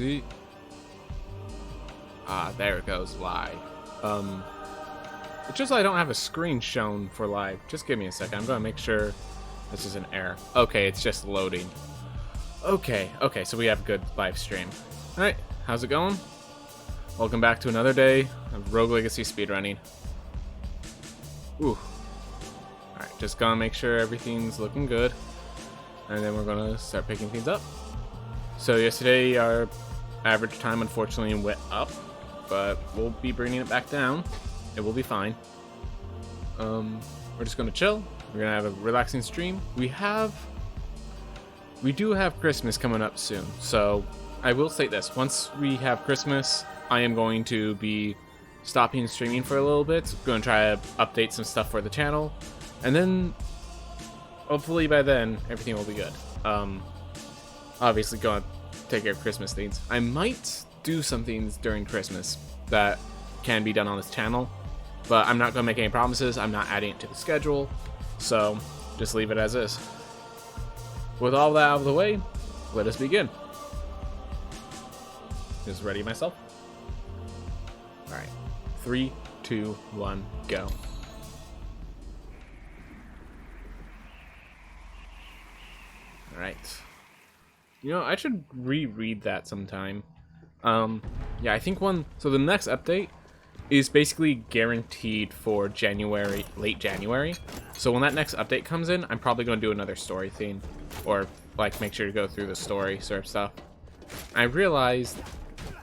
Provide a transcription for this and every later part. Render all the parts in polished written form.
see. There it goes, live. It's just I don't have a screen shown for live. Just give me a second. I'm gonna make sure this is an error. Okay, it's just loading. Okay, so we have a good live stream. Alright, how's it going? Welcome back to another day of Rogue Legacy speedrunning. Ooh. Alright, just gonna make sure everything's looking good. And then we're gonna start picking things up. So yesterday our average time unfortunately went up, but we'll be bringing it back down. It will be fine. We're just gonna chill. We're gonna have a relaxing stream. We do have Christmas coming up soon, so I will say this. Once we have Christmas, I am going to be stopping streaming for a little bit. Going to try to update some stuff for the channel, and then hopefully by then everything will be good. Obviously going to take care of Christmas things. I might do some things during Christmas that can be done on this channel, but I'm not going to make any promises. I'm not adding it to the schedule, so just leave it as is. With all that out of the way, let us begin. Just ready myself. Alright. 3, 2, 1, go. Alright. You know, I should reread that sometime. Yeah, I think so the next update is basically guaranteed for January, late January. So when that next update comes in, I'm probably going to do another story theme. Or, like, make sure to go through the story sort of stuff. I realized,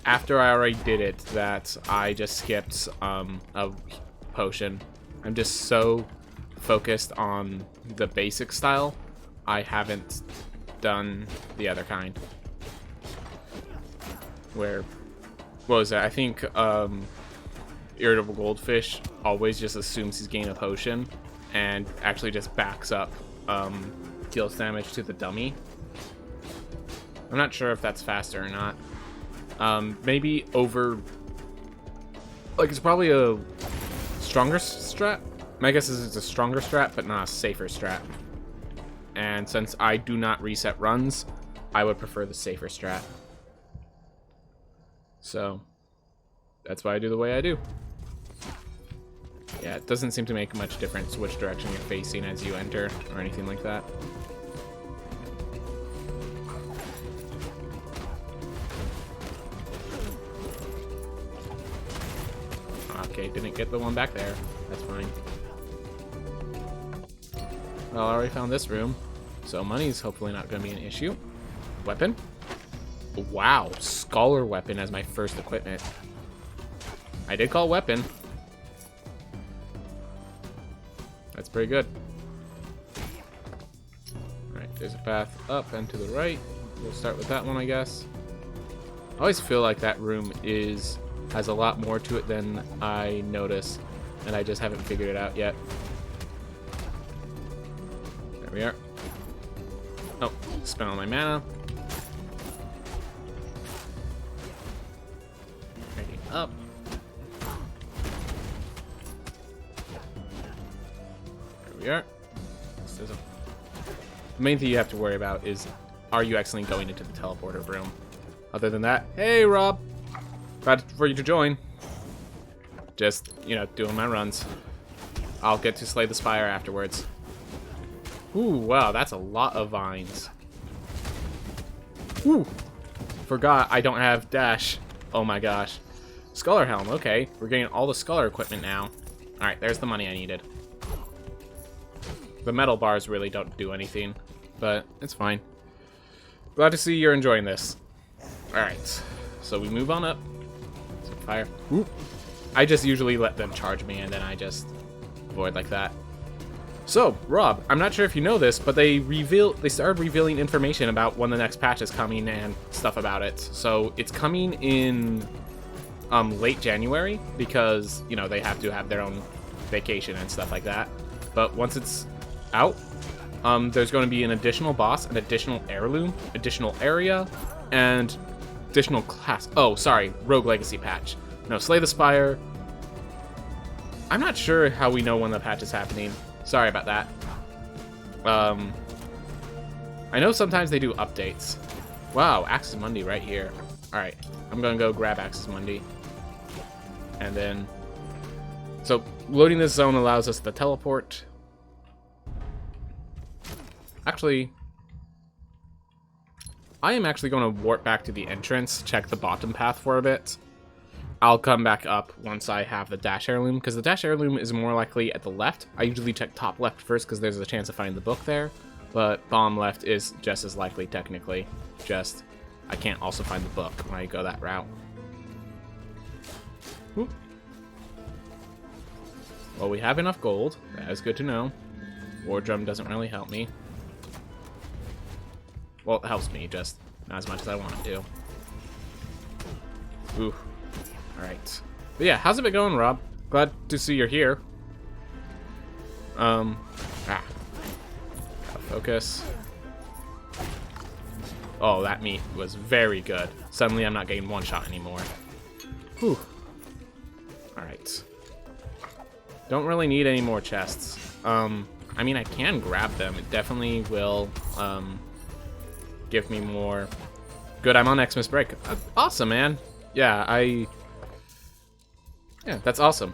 after I already did it, that I just skipped a potion. I'm just so focused on the basic style, I haven't done the other kind. What was that? I think, Irritable Goldfish always just assumes he's getting a potion, and actually just backs up, deals damage to the dummy. I'm not sure if that's faster or not. Maybe over... Like, it's probably a stronger strat? My guess is it's a stronger strat, but not a safer strat. And since I do not reset runs, I would prefer the safer strat. So, that's why I do the way I do. Yeah, it doesn't seem to make much difference which direction you're facing as you enter, or anything like that. Okay, didn't get the one back there. That's fine. Well, I already found this room, so money's hopefully not going to be an issue. Weapon? Wow, Scholar Weapon as my first equipment. I did call weapon. That's pretty good. Alright, there's a path up and to the right. We'll start with that one, I guess. I always feel like that room has a lot more to it than I notice, and I just haven't figured it out yet. There we are. Oh, spent all my mana. Ready up. There we are. The main thing you have to worry about is, are you accidentally going into the teleporter room? Other than that, hey Rob! Glad for you to join. Just, you know, doing my runs. I'll get to slay the spire afterwards. Ooh, wow, that's a lot of vines. Ooh, forgot I don't have dash. Oh my gosh. Scholar Helm, okay. We're getting all the Scholar equipment now. Alright, there's the money I needed. The metal bars really don't do anything, but it's fine. Glad to see you're enjoying this. Alright, so we move on up. Some fire. Ooh. I just usually let them charge me, and then I just avoid like that. So, Rob, I'm not sure if you know this, but they started revealing information about when the next patch is coming and stuff about it. So it's coming in late January because, you know, they have to have their own vacation and stuff like that. But once it's out, there's going to be an additional boss, an additional heirloom, additional area, and additional class. Oh, sorry, Rogue Legacy patch. No, Slay the Spire. I'm not sure how we know when the patch is happening. Sorry about that. I know sometimes they do updates. Wow, Axis Mundi right here. Alright, I'm gonna go grab Axis Mundi. And then... So, loading this zone allows us to teleport. Actually... I am actually going to warp back to the entrance, check the bottom path for a bit. I'll come back up once I have the dash heirloom, because the dash heirloom is more likely at the left. I usually check top left first because there's a chance of finding the book there, but bottom left is just as likely technically. Just, I can't also find the book when I go that route. Whoop. Well, we have enough gold. That is good to know. War drum doesn't really help me. Well, it helps me, just not as much as I want it to. Ooh. Alright. But yeah, how's it been going, Rob? Glad to see you're here. Focus. Oh, that meat was very good. Suddenly I'm not getting one shot anymore. Whew. Alright. Don't really need any more chests. I mean, I can grab them. It definitely will, give me more. Good, I'm on Xmas break. Awesome, man. Yeah, that's awesome.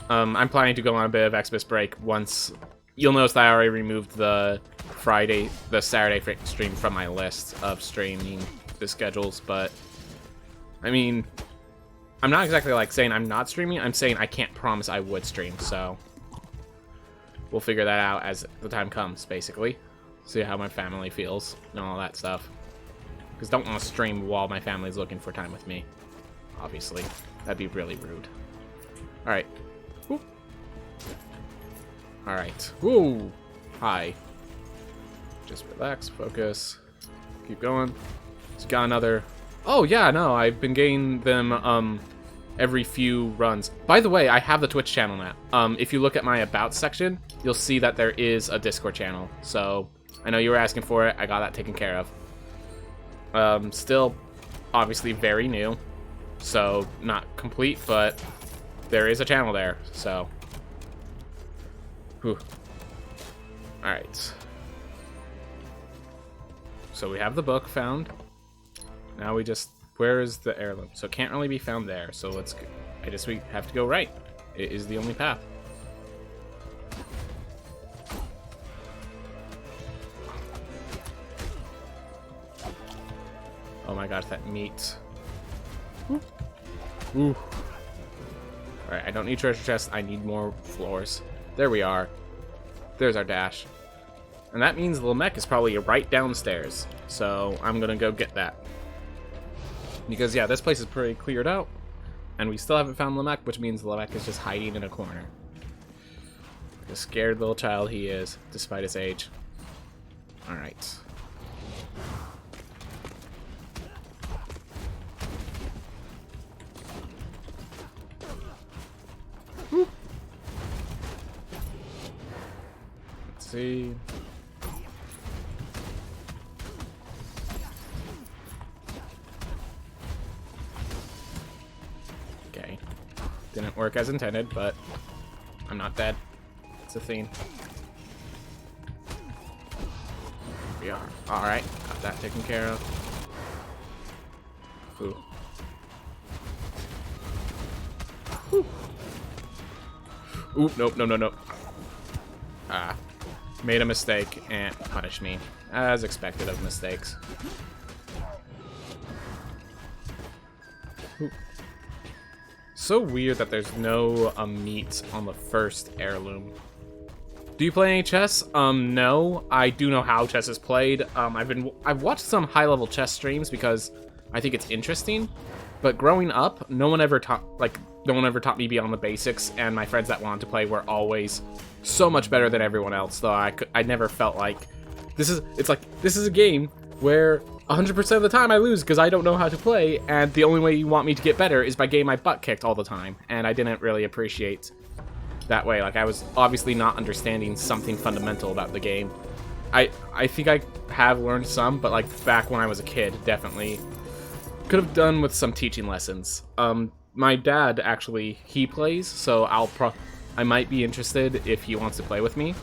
I'm planning to go on a bit of Xmas break once. You'll notice that I already removed the Saturday stream from my list of streaming the schedules, but I mean, I'm not exactly like saying I'm not streaming. I'm saying I can't promise I would stream, so we'll figure that out as the time comes, basically. See how my family feels and all that stuff. Because don't want to stream while my family's looking for time with me. Obviously, that'd be really rude. All right. Woo. All right. Woo. Hi. Just relax, focus, keep going. Just got another. Oh yeah, no, I've been getting them every few runs. By the way, I have the Twitch channel now. If you look at my About section, you'll see that there is a Discord channel. So I know you were asking for it. I got that taken care of. Still, obviously very new, so not complete, but there is a channel there. So, whew. All right. So we have the book found. Now we just, where is the heirloom? So it can't really be found there. So let's, I guess we have to go right. It is the only path. Oh my gosh, that meat. Ooh. Ooh. Alright, I don't need treasure chests. I need more floors. There we are. There's our dash. And that means Lamech is probably right downstairs. So I'm gonna go get that. Because yeah, this place is pretty cleared out. And we still haven't found Lamech, which means Lamech is just hiding in a corner. Like a scared little child he is, despite his age. Alright. Let's see. Okay. Didn't work as intended, but I'm not dead. It's a thing. We are. Alright, got that taken care of. Ooh. Ooh. Ooh, nope, no. Ah. Made a mistake and punished me. As expected of mistakes. Ooh. So weird that there's no meat on the first heirloom. Do you play any chess? No. I do know how chess is played. I've watched some high-level chess streams because I think it's interesting. But growing up, no one ever taught me beyond the basics, and my friends that wanted to play were always so much better than everyone else. So I never felt like this is a game where 100% of the time I lose because I don't know how to play, and the only way you want me to get better is by getting my butt kicked all the time. And I didn't really appreciate that way. Like, I was obviously not understanding something fundamental about the game. I think I have learned some, but like back when I was a kid, definitely could have done with some teaching lessons. My dad actually, he plays, so I might be interested if he wants to play with me.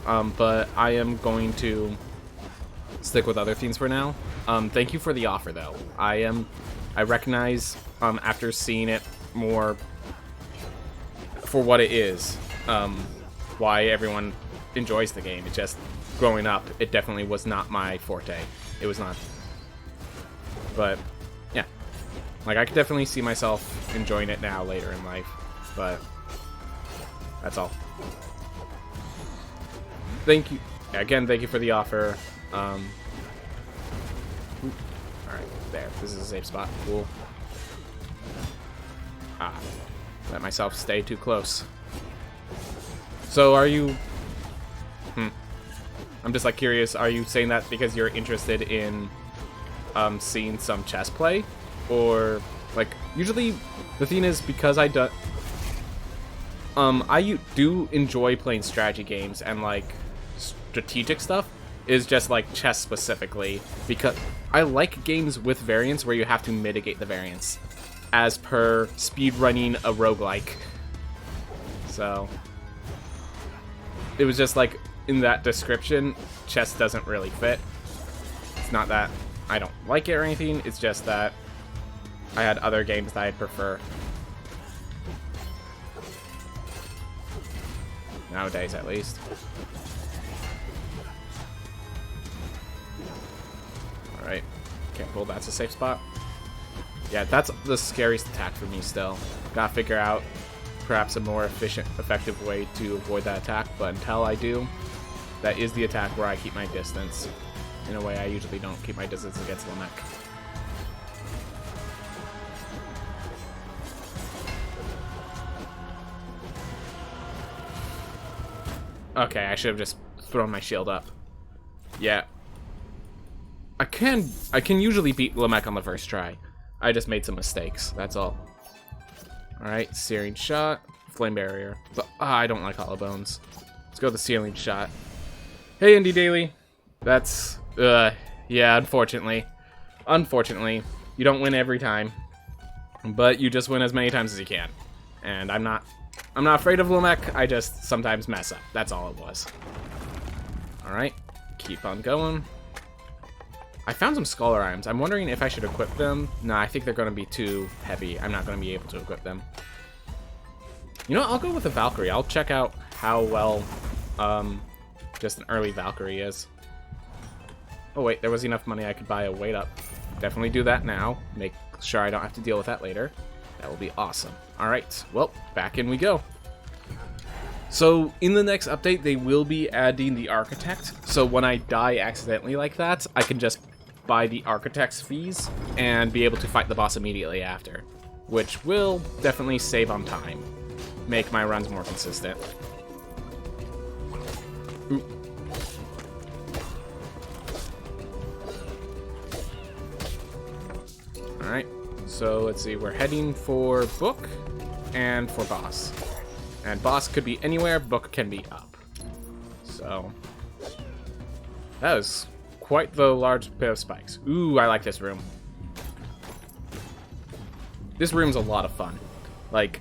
But I am going to stick with other themes for now. Thank you for the offer, though. I recognize, after seeing it more for what it is, why everyone enjoys the game. It's just, growing up, it definitely was not my forte. It was not. But, yeah. Like, I could definitely see myself enjoying it now, later in life. But, that's all. Thank you. Again, thank you for the offer. Alright, there. This is a safe spot. Cool. Let myself stay too close. So, are you... I'm just, like, curious. Are you saying that because you're interested in seeing some chess play? Or, like, usually the thing is, because I do enjoy playing strategy games, and, like, strategic stuff is just, like, chess specifically, because I like games with variance where you have to mitigate the variance, as per speedrunning a roguelike. So, it was just, like, in that description, chess doesn't really fit. It's not that I don't like it or anything, it's just that I had other games that I prefer. Nowadays, at least. Alright. Careful, that's a safe spot. Yeah, that's the scariest attack for me still. Gotta figure out perhaps a more efficient, effective way to avoid that attack, but until I do, that is the attack where I keep my distance. In a way I usually don't keep my distance against Lamech. Okay, I should have just thrown my shield up. Yeah. I can usually beat Lamech on the first try. I just made some mistakes, that's all. Alright, Searing Shot, Flame Barrier. But, I don't like Hollow Bones. Let's go with the Searing Shot. Hey, Indie Daily. That's, yeah, unfortunately. Unfortunately, you don't win every time. But you just win as many times as you can. And I'm not afraid of Lamech, I just sometimes mess up. That's all it was. Alright, keep on going. I found some Scholar Items. I'm wondering if I should equip them. No, I think they're going to be too heavy. I'm not going to be able to equip them. You know what? I'll go with the Valkyrie. I'll check out how well just an early Valkyrie is. Oh wait, there was enough money I could buy a weight up. Definitely do that now. Make sure I don't have to deal with that later. That will be awesome. Alright, well, back in we go. So, in the next update, they will be adding the Architect. So when I die accidentally like that, I can just buy the Architect's fees and be able to fight the boss immediately after. Which will definitely save on time. Make my runs more consistent. Ooh. Alright, so let's see, we're heading for Book and for Boss. And Boss could be anywhere, Book can be up. So, that was quite the large pair of spikes. Ooh, I like this room. This room's a lot of fun. Like,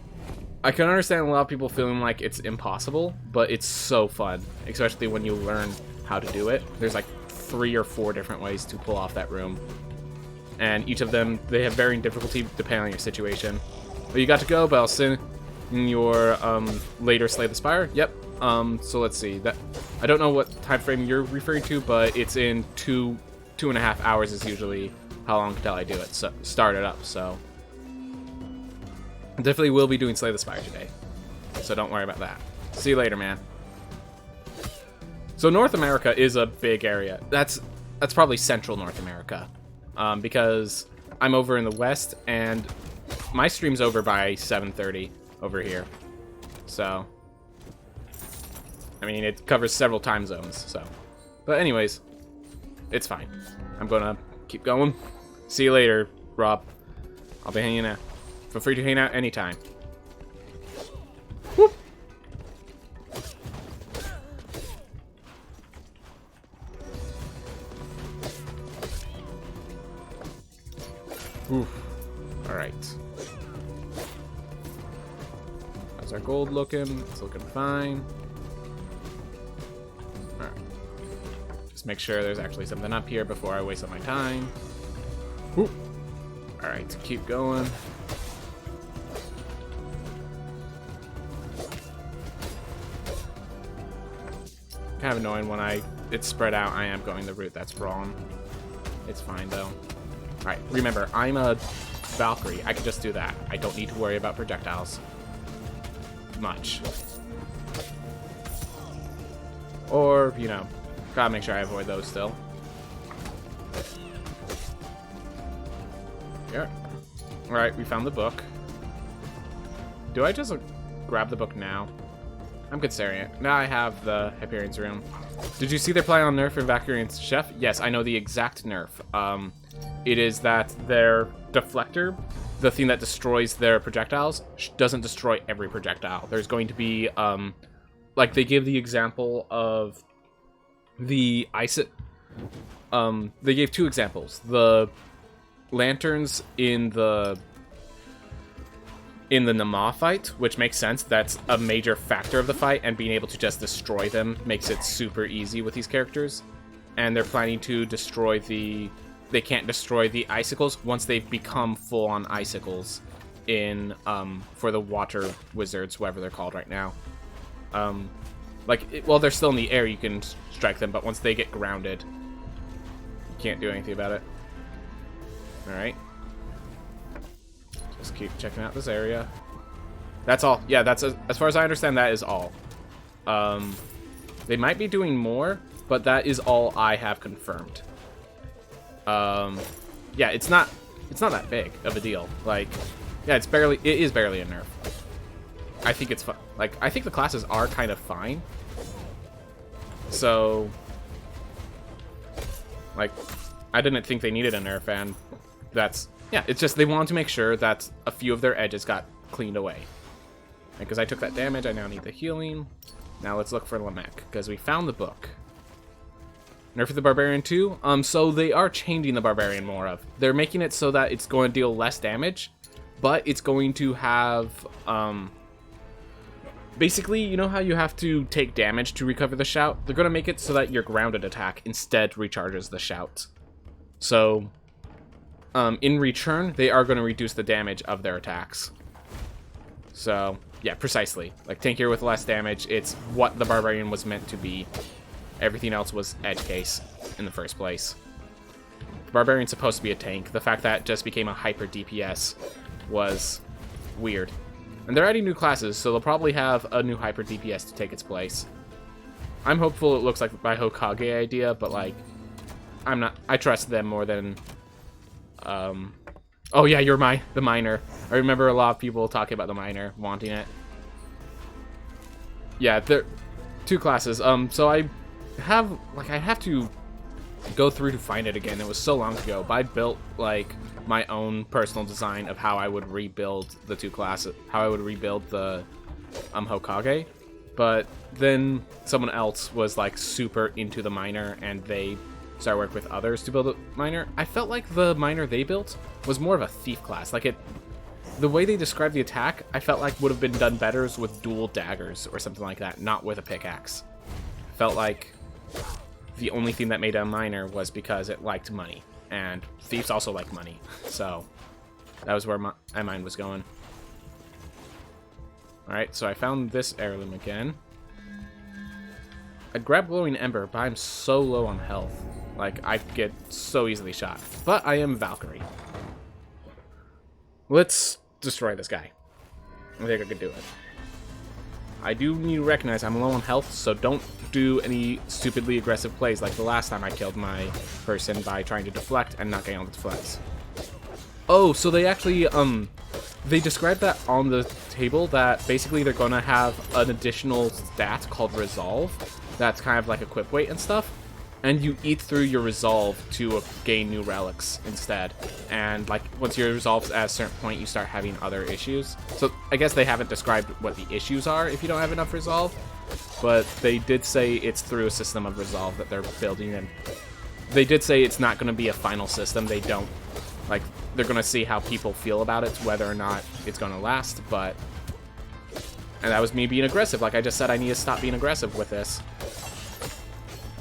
I can understand a lot of people feeling like it's impossible, but it's so fun, especially when you learn how to do it. There's like 3 or 4 different ways to pull off that room. And each of them, they have varying difficulty depending on your situation. But you got to go, but I'll send in your later Slay the Spire. Yep. So let's see. That I don't know what time frame you're referring to, but it's in 2.5 hours is usually how long until I do it. So start it up. So I definitely will be doing Slay the Spire today. So don't worry about that. See you later, man. So North America is a big area. That's probably Central North America. Because I'm over in the West, and my stream's over by 7:30 over here. So, I mean, it covers several time zones, so. But anyways, it's fine. I'm gonna keep going. See you later, Rob. I'll be hanging out. Feel free to hang out anytime. Whoop! Oof. Alright. How's our gold looking? It's looking fine. Alright. Just make sure there's actually something up here before I waste all my time. Ooh. Alright, keep going. Kind of annoying when it's spread out. I am going the route that's wrong. It's fine though. Alright, remember, I'm a Valkyrie. I can just do that. I don't need to worry about projectiles. Much. Or, you know, gotta make sure I avoid those still. Yeah. Alright, we found the book. Do I just grab the book now? I'm considering it. Now I have the Hyperion's room. Did you see they're planning on nerfing Valkyrion's chef? Yes, I know the exact nerf. It is that their deflector, the thing that destroys their projectiles, doesn't destroy every projectile. There's going to be, like they give the example of the ice. They gave two examples: the lanterns in the Nama fight, which makes sense. That's a major factor of the fight, and being able to just destroy them makes it super easy with these characters. And they're planning to destroy they can't destroy the icicles once they've become full-on icicles in for the water wizards, whatever they're called right now. Well, they're still in the air, you can strike them, but once they get grounded, you can't do anything about it. Alright. Just keep checking out this area. That's all. Yeah, that's as far as I understand, that is all. They might be doing more, but that is all I have confirmed. Yeah, it's not that big of a deal. Like, yeah, it is barely a nerf. I think it's fun. Like, I think the classes are kind of fine. So, like, I didn't think they needed a nerf, and that's, yeah, it's just they wanted to make sure that a few of their edges got cleaned away. Because I took that damage, I now need the healing. Now let's look for Lamech, because we found the book. Nerf the Barbarian too? So they are changing the Barbarian more of. They're making it so that it's going to deal less damage, but it's going to have, basically, you know how you have to take damage to recover the shout? They're going to make it so that your grounded attack instead recharges the shout. So, in return, they are going to reduce the damage of their attacks. So, yeah, precisely. Like, tankier with less damage, it's what the Barbarian was meant to be. Everything else was edge case in the first place. The Barbarian's supposed to be a tank. The fact that it just became a hyper DPS was weird. And they're adding new classes, so they'll probably have a new hyper DPS to take its place. I'm hopeful it looks like my Hokage idea, but like, I'm not. I trust them more than. Oh yeah, you're the miner. I remember a lot of people talking about the miner, wanting it. Yeah, they're two classes. So I have to go through to find it again. It was so long ago, but I built like my own personal design of how I would rebuild the two classes, how I would rebuild the Hokage. But then someone else was like super into the miner, and they started working with others to build a miner. I felt like the miner they built was more of a thief class. Like the way they described the attack, I felt like would have been done better with dual daggers or something like that, not with a pickaxe. Felt like the only thing that made it a miner was because it liked money, and thieves also like money. So that was where my mind was going. Alright, so I found this heirloom again. I grabbed glowing ember, but I'm so low on health. Like, I get so easily shot. But I am Valkyrie. Let's destroy this guy. I think I could do it. I do need to recognize I'm low on health, so don't do any stupidly aggressive plays like the last time I killed my person by trying to deflect and not getting all the deflects. Oh, so they actually, they described that on the table that basically they're going to have an additional stat called Resolve. That's kind of like equip weight and stuff. And you eat through your Resolve to gain new relics instead. And like once your Resolve's at a certain point, you start having other issues. So I guess they haven't described what the issues are if you don't have enough Resolve. But they did say it's through a system of Resolve that they're building. And they did say it's not going to be a final system. They don't, like, they're going to see how people feel about it, whether or not it's going to last. But, and that was me being aggressive. Like I just said, I need to stop being aggressive with this.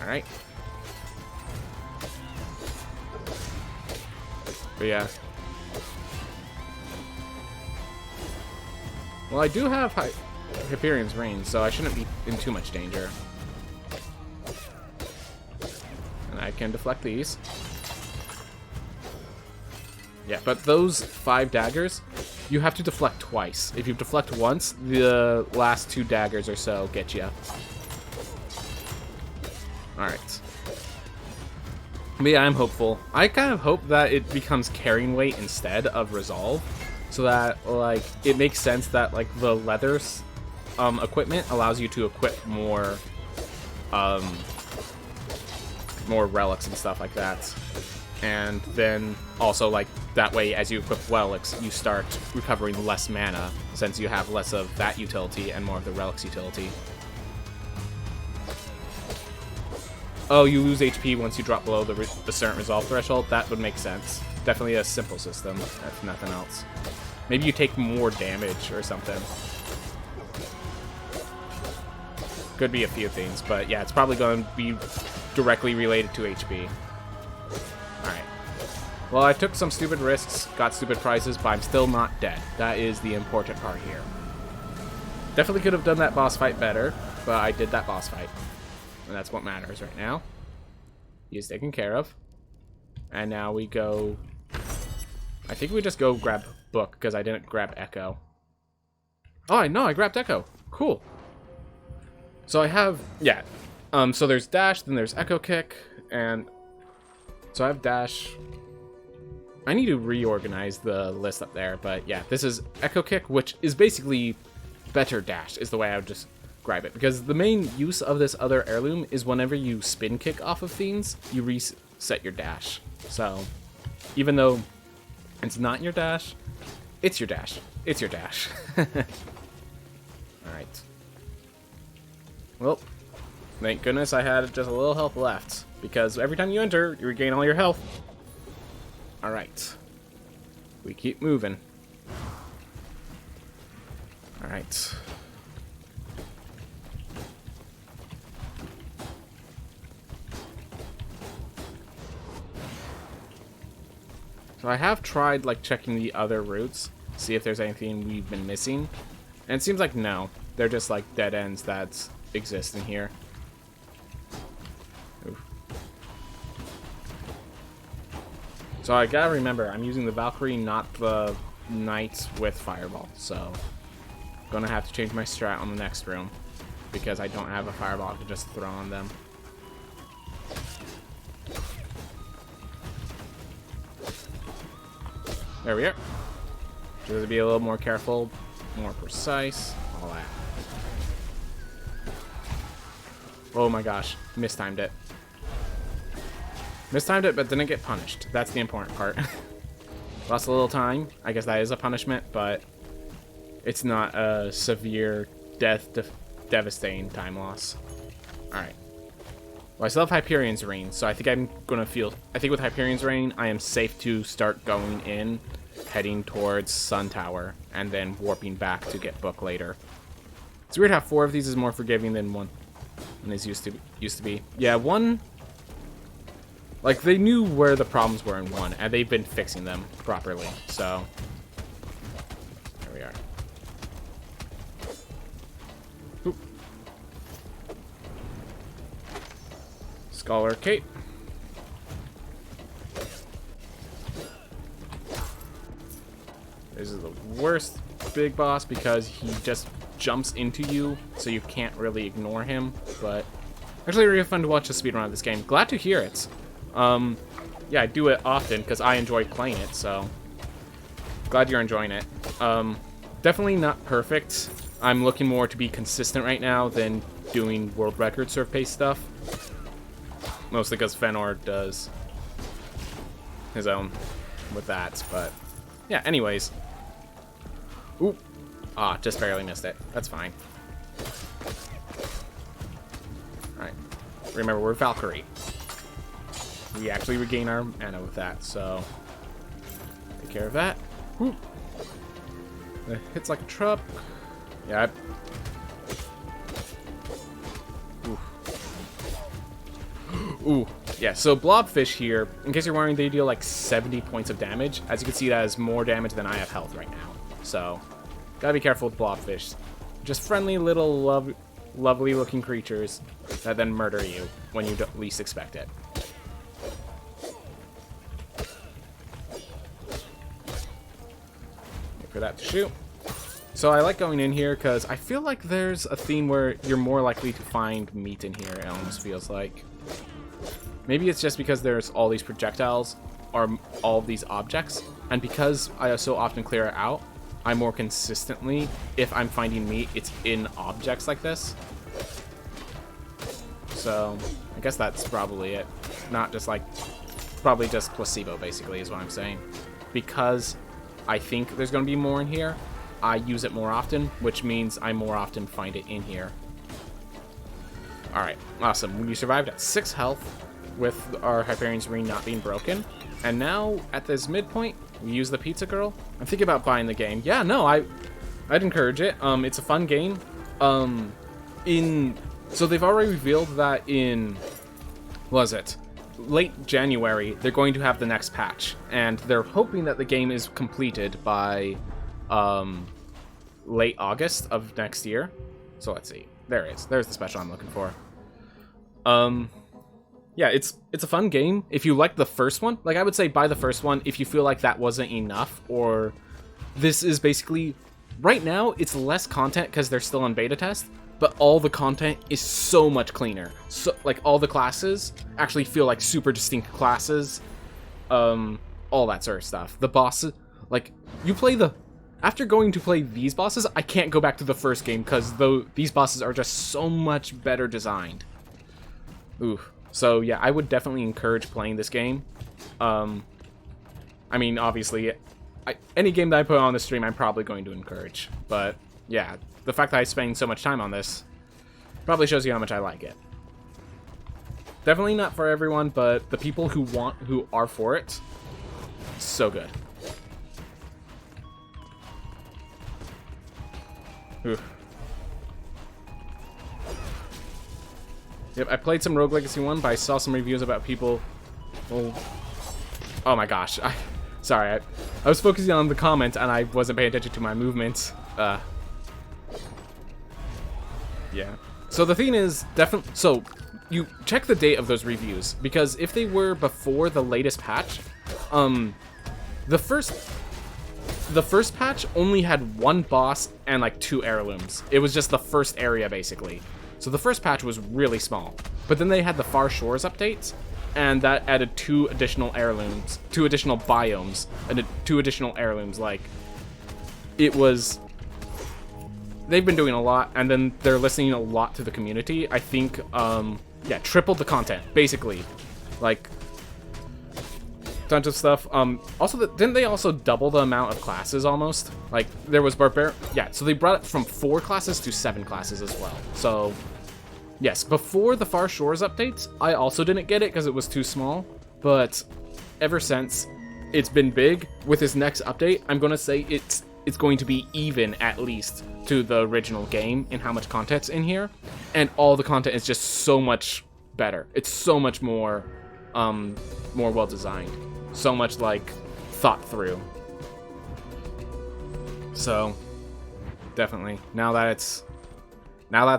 Alright. But yeah. Well, I do have Hyperion's range, so I shouldn't be in too much danger. And I can deflect these. Yeah, but those 5 daggers, you have to deflect twice. If you deflect once, the last 2 daggers or so get you. Alright. But yeah, I'm hopeful. I kind of hope that it becomes carrying weight instead of resolve. So that, like, it makes sense that, like, the leather equipment allows you to equip more, more relics and stuff like that. And then also, like, that way, as you equip relics, you start recovering less mana, since you have less of that utility and more of the relics utility. Oh, you lose HP once you drop below the certain resolve threshold? That would make sense. Definitely a simple system, if nothing else. Maybe you take more damage or something. Could be a few things, but yeah, it's probably going to be directly related to HP. Alright. Well, I took some stupid risks, got stupid prizes, but I'm still not dead. That is the important part here. Definitely could have done that boss fight better, but I did that boss fight. And that's what matters right now. He is taken care of. And now we go... I think we just go grab Book, because I didn't grab Echo. Oh, I know, I grabbed Echo. Cool. So I have... Yeah. So there's Dash, then there's Echo Kick, and... So I have Dash. I need to reorganize the list up there, but yeah, this is Echo Kick, which is basically better Dash, is the way I would just... it, because the main use of this other heirloom is whenever you spin kick off of things, you reset your dash. So, even though it's not your dash, it's your dash. It's your dash. Alright. Well, thank goodness I had just a little health left, because every time you enter, you regain all your health. Alright. We keep moving. Alright. So I have tried, like, checking the other routes, see if there's anything we've been missing. And it seems like no. They're just, like, dead ends that exist in here. Oof. So I gotta remember, I'm using the Valkyrie, not the Knight with Fireball. So, gonna have to change my strat on the next room, because I don't have a Fireball to just throw on them. There we are. Just to be a little more careful, more precise, all that. Oh my gosh, mistimed it. Mistimed it, but didn't get punished. That's the important part. Lost a little time. I guess that is a punishment, but it's not a severe devastating time loss. Alright. Well, I still have Hyperion's Reign, so I think I'm gonna feel... I think with Hyperion's Reign, I am safe to start going in, heading towards Sun Tower, and then warping back to get Book later. It's weird how 4 of these is more forgiving than 1. And is used to be. Yeah, 1... Like, they knew where the problems were in 1, and they've been fixing them properly, so... There we are. Oop. Scholar Cape. This is the worst big boss because he just jumps into you, so you can't really ignore him, but actually really fun to watch the speedrun of this game. Glad to hear it. Yeah, I do it often because I enjoy playing it, so glad you're enjoying it. Definitely not perfect. I'm looking more to be consistent right now than doing world record serve pace stuff. Mostly because Fenor does his own with that, but yeah, anyways. Ooh. Ah, just barely missed it. That's fine. Alright. Remember, we're Valkyrie. We actually regain our mana with that, so take care of that. Whew. It hits like a truck. Yeah. Ooh. Ooh. Yeah, so blobfish here, in case you're wondering, they deal like 70 points of damage. As you can see, that is more damage than I have health right now. So, gotta be careful with blobfish. Just friendly little lovely looking creatures that then murder you when you least expect it. Wait for that to shoot. So I like going in here because I feel like there's a theme where you're more likely to find meat in here, it almost feels like. Maybe it's just because there's all these projectiles or all of these objects, and because I so often clear it out, I more consistently, if I'm finding meat, it's in objects like this. So I guess that's probably it. Not just like, probably just placebo basically is what I'm saying. Because I think there's going to be more in here, I use it more often, which means I more often find it in here. Alright, awesome. We survived at 6 health with our Hyperion's Ring not being broken. And now, at this midpoint, we use the Pizza Girl. I'm thinking about buying the game. Yeah, no, I'd encourage it. It's a fun game. So they've already revealed that in, what was it? Late January, they're going to have the next patch. And they're hoping that the game is completed by late August of next year. So let's see. There it is. There's the special I'm looking for. Yeah, it's a fun game. If you like the first one, like I would say buy the first one if you feel like that wasn't enough, or this is basically, right now it's less content because they're still on beta test, but all the content is so much cleaner. So like all the classes actually feel like super distinct classes. All that sort of stuff. The bosses, like you play after going to play these bosses, I can't go back to the first game because these bosses are just so much better designed. Ooh. So yeah, I would definitely encourage playing this game. I mean, obviously, any game that I put on the stream, I'm probably going to encourage. But yeah, the fact that I spend so much time on this probably shows you how much I like it. Definitely not for everyone, but the people who are for it, so good. Ooh. Yep, I played some Rogue Legacy 1, but I saw some reviews about people... Oh my gosh. Sorry, I was focusing on the comments and I wasn't paying attention to my movements. Yeah. So the thing is, definitely... So, you check the date of those reviews, because if they were before the latest patch, the first patch only had 1 boss and like 2 heirlooms. It was just the first area, basically. So the first patch was really small. But then they had the Far Shores updates, and that added 2 additional heirlooms, 2 additional biomes, and 2 additional heirlooms. Like, it was... They've been doing a lot, and then they're listening a lot to the community. I think, yeah, tripled the content, basically. Like, tons of stuff. Also, didn't they also double the amount of classes almost? Like, there was yeah, so they brought it from 4 classes to 7 classes as well. So, yes, before the Far Shores updates, I also didn't get it because it was too small. But ever since, it's been big. With this next update, I'm going to say it's going to be even, at least, to the original game in how much content's in here. And all the content is just so much better. It's so much more well-designed. So much, like, thought through. So, definitely. Now that's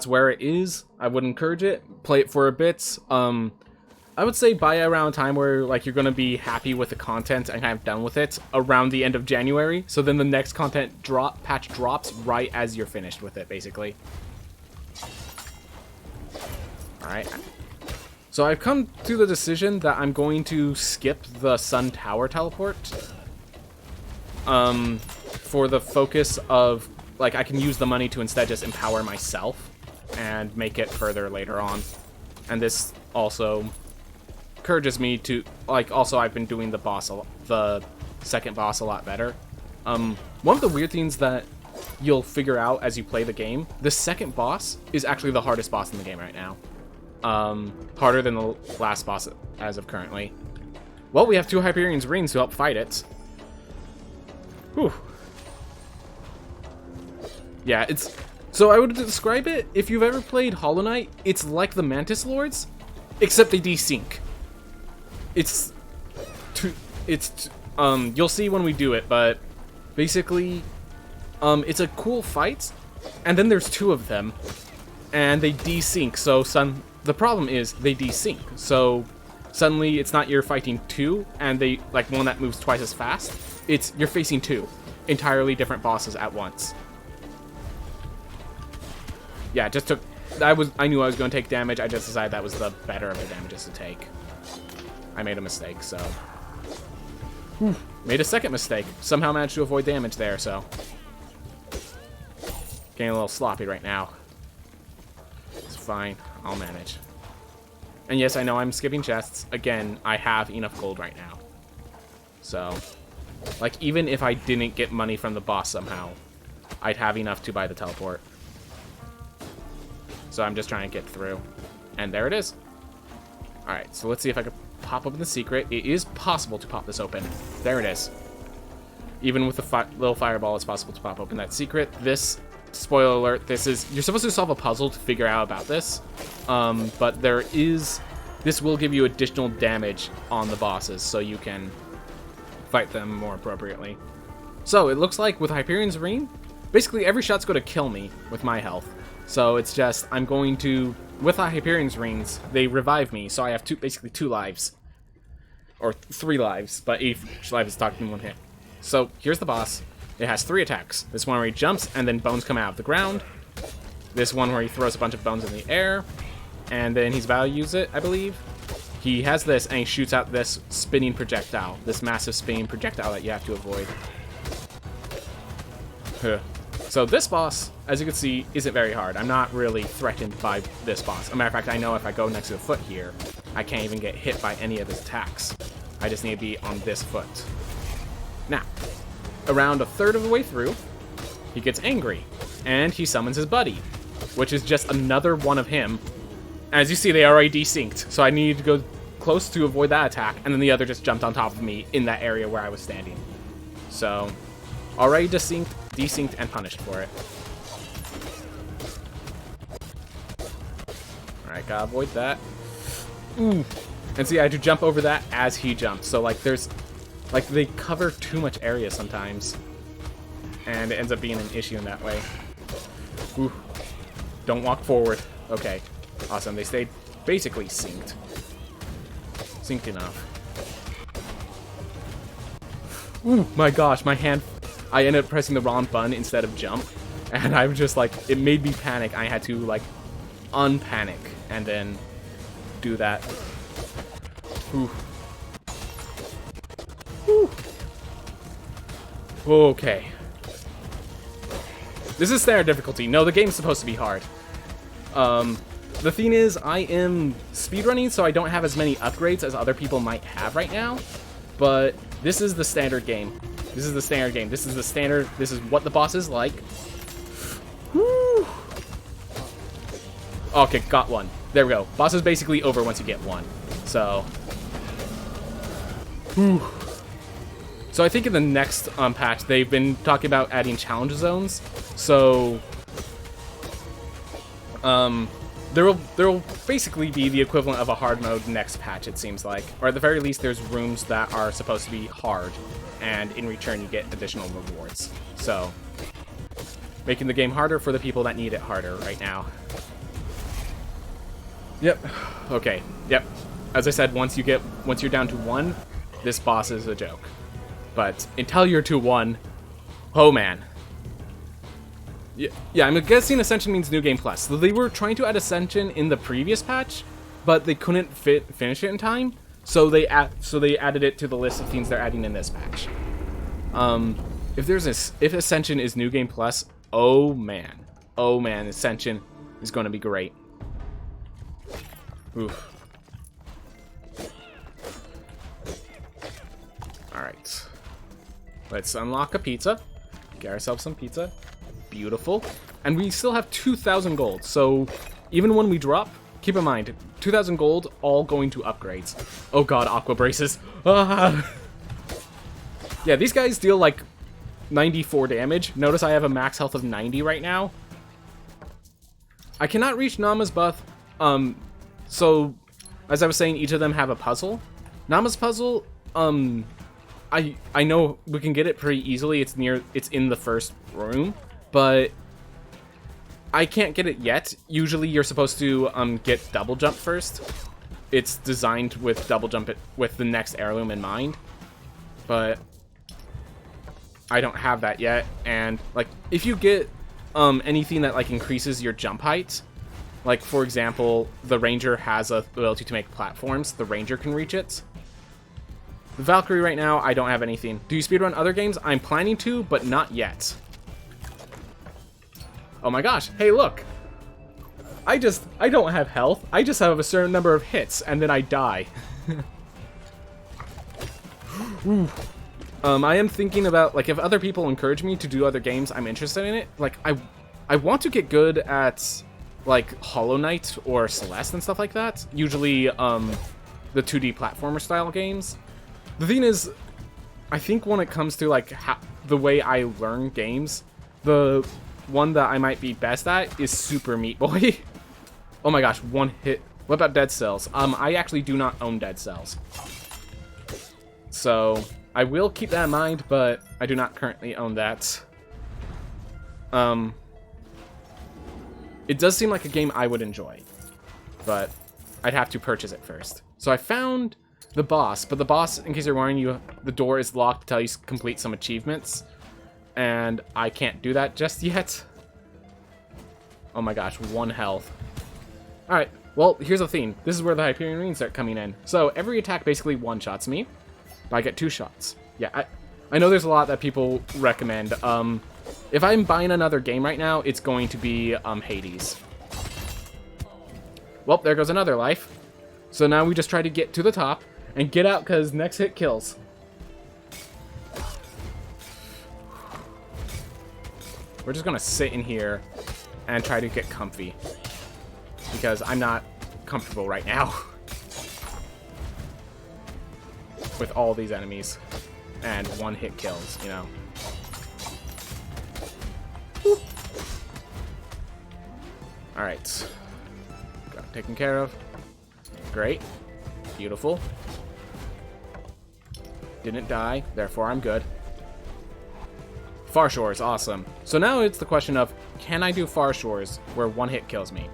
where it is, I would encourage it. Play it for a bit. I would say buy it around a time where, like, you're gonna be happy with the content and kind of done with it around the end of January. So then the next content patch drops right as you're finished with it, basically. Alright. So I've come to the decision that I'm going to skip the Sun Tower teleport. For the focus of, like, I can use the money to instead just empower myself and make it further later on. And this also encourages me to, like, also I've been doing the second boss a lot better. One of the weird things that you'll figure out as you play the game, the second boss is actually the hardest boss in the game right now. Harder than the last boss as of currently. Well, we have 2 Hyperion's Rings to help fight it. Whew. Yeah, it's... So I would describe it, if you've ever played Hollow Knight, it's like the Mantis Lords, except they desync. it's you'll see when we do it, but basically, it's a cool fight, and then there's two of them, and they desync. So the problem is they desync. So suddenly it's not you're fighting two, and they like one that moves twice as fast. It's you're facing two entirely different bosses at once. Yeah, it just took. I knew I was going to take damage. I just decided that was the better of the damages to take. I made a mistake, so. Made a second mistake. Somehow managed to avoid damage there, so. Getting a little sloppy right now. It's fine. I'll manage. And yes, I know I'm skipping chests. Again, I have enough gold right now. So, like, even if I didn't get money from the boss somehow, I'd have enough to buy the teleport. So I'm just trying to get through. And there it is. Alright, so let's see if I can pop open the secret. It is possible to pop this open. There it is. Even with the little fireball, it's possible to pop open that secret. This, spoiler alert, this is... You're supposed to solve a puzzle to figure out about this. But there is... This will give you additional damage on the bosses, so you can fight them more appropriately. So, it looks like with Hyperion's Ring, basically every shot's going to kill me with my health. So it's just, I'm going to, with the Hyperion's Rings, they revive me, so I have basically 2 lives. Or 3 lives, but each life is talking in 1 hit. So, here's the boss. It has 3 attacks. This one where he jumps, and then bones come out of the ground. This one where he throws a bunch of bones in the air. And then he's about to use it, I believe. He has this, and he shoots out this spinning projectile. This massive spinning projectile that you have to avoid. So this boss, as you can see, isn't very hard. I'm not really threatened by this boss. As a matter of fact, I know if I go next to the foot here, I can't even get hit by any of his attacks. I just need to be on this foot. Now, around a third of the way through, he gets angry, and he summons his buddy, which is just another one of him. As you see, they already desynced, so I need to go close to avoid that attack, and then the other just jumped on top of me in that area where I was standing. So, already desynced and punished for it. Alright, gotta avoid that. Ooh. And see, I had to jump over that as he jumped. So, like, there's... Like, they cover too much area sometimes. And it ends up being an issue in that way. Ooh. Don't walk forward. Okay. Awesome. They stayed basically synced. Synced enough. Ooh, my gosh, my hand... I ended up pressing the wrong button instead of jump. And I was just like... It made me panic. I had to, like, unpanic. And then do that. Ooh. Ooh. Okay. This is standard difficulty. No, the game's supposed to be hard. The thing is, I am speedrunning, so I don't have as many upgrades as other people might have right now. But this is the standard game. This is the standard game. This is the standard. This is what the boss is like. Woo. Okay, got one. There we go. Boss is basically over once you get one. So. Whew. So I think in the next patch, they've been talking about adding challenge zones. So. There will basically be the equivalent of a hard mode next patch, it seems like. Or at the very least, there's rooms that are supposed to be hard, and in return you get additional rewards. So, making the game harder for the people that need it harder right now. Yep. Okay. Yep. As I said, once you're down to 1, this boss is a joke. But until you're to 1, oh man. Yeah, I'm guessing Ascension means New Game Plus. So they were trying to add Ascension in the previous patch, but they couldn't finish it in time, so they added it to the list of things they're adding in this patch. If Ascension is New Game Plus, oh man, Ascension is going to be great. Oof. All right, let's unlock a pizza. Get ourselves some pizza. Beautiful. And we still have 2,000 gold, so even when we drop, keep in mind, 2,000 gold all going to upgrades. Oh god, aqua braces. Ah. Yeah, these guys deal like 94 damage. Notice I have a max health of 90 right now. I cannot reach Nama's buff. So, as I was saying, each of them have a puzzle. Nama's puzzle, I know we can get it pretty easily. It's in the first room, but I can't get it yet. Usually you're supposed to get double jump first. It's designed with double jump with the next heirloom in mind, but I don't have that yet. And like if you get anything that like increases your jump height, like for example, the Ranger has a ability to make platforms. The Ranger can reach it. The Valkyrie right now, I don't have anything. Do you speedrun other games? I'm planning to, but not yet. Oh my gosh, hey look! I don't have health, I just have a certain number of hits, and then I die. I am thinking about, like, if other people encourage me to do other games, I'm interested in it. Like, I want to get good at, like, Hollow Knight or Celeste and stuff like that. Usually, the 2D platformer style games. The thing is, I think when it comes to, like, the way I learn games, the one that I might be best at is Super Meat Boy. Oh my gosh, one hit. What about Dead Cells? I actually do not own Dead Cells. So, I will keep that in mind, but I do not currently own that. It does seem like a game I would enjoy, but I'd have to purchase it first. So I found the boss, but the boss, in case you're wondering, the door is locked until you complete some achievements. And I can't do that just yet. Oh my gosh, 1 health. Alright, well, here's the thing. This is where the Hyperion Rings start coming in. So, every attack basically one-shots me. But I get 2 shots. Yeah, I know there's a lot that people recommend. If I'm buying another game right now, it's going to be Hades. Well, there goes another life. So now we just try to get to the top and get out, because next hit kills. We're just gonna sit in here and try to get comfy, because I'm not comfortable right now with all these enemies and 1-hit kills, you know. Alright. Got it taken care of. Great. Beautiful. Didn't die, therefore I'm good. Far Shores, awesome. So now it's the question of, can I do Far Shores where 1 hit kills me?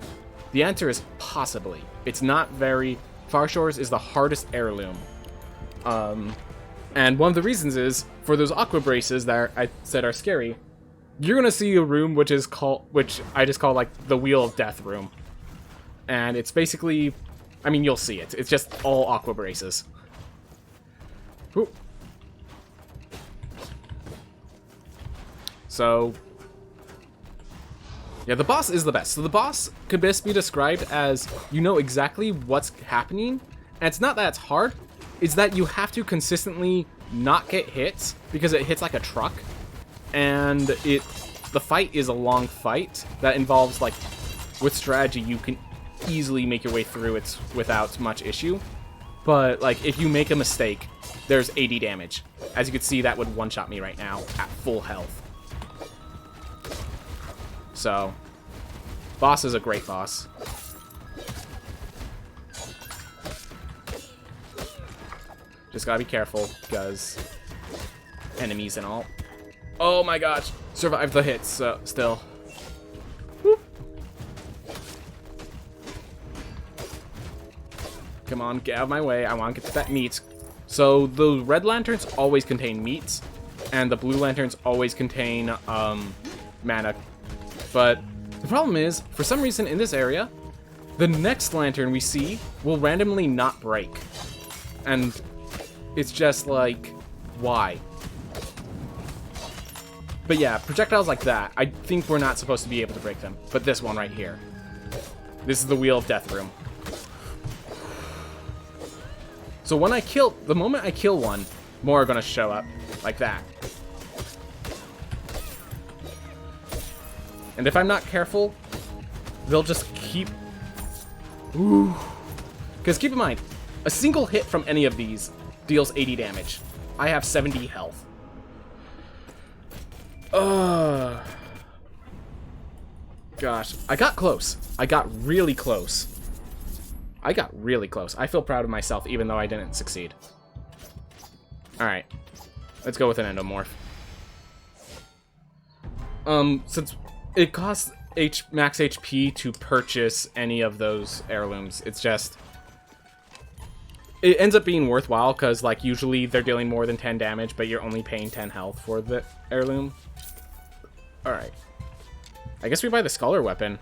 The answer is possibly. It's not very... Far Shores is the hardest heirloom. And one of the reasons is, for those aqua braces that I said are scary, you're gonna see a room which I just call like the Wheel of Death room. And it's basically... I mean, you'll see it. It's just all aqua braces. Ooh. So, yeah, the boss is the best. So the boss could best be described as, you know exactly what's happening, and it's not that it's hard, it's that you have to consistently not get hit, because it hits like a truck, and the fight is a long fight that involves, like, with strategy, you can easily make your way through it without much issue, but, like, if you make a mistake, there's 80 damage. As you can see, that would one-shot me right now at full health. So, boss is a great boss. Just gotta be careful, because enemies and all. Oh my gosh! Survived the hits, still. Whoop. Come on, get out of my way. I want to get to that meat. So, the red lanterns always contain meat, and the blue lanterns always contain, mana. But the problem is, for some reason in this area, the next lantern we see will randomly not break. And it's just like, why? But yeah, projectiles like that, I think we're not supposed to be able to break them. But this one right here. This is the Wheel of Death room. So when the moment I kill one, more are gonna show up. Like that. And if I'm not careful, they'll just keep... Ooh. Because keep in mind, a single hit from any of these deals 80 damage. I have 70 health. Gosh, I got close. I got really close. I got really close. I feel proud of myself, even though I didn't succeed. Alright. Let's go with an endomorph. Since it costs max HP to purchase any of those heirlooms, it's just... It ends up being worthwhile, because, like, usually they're dealing more than 10 damage, but you're only paying 10 health for the heirloom. Alright. I guess we buy the Scholar Weapon.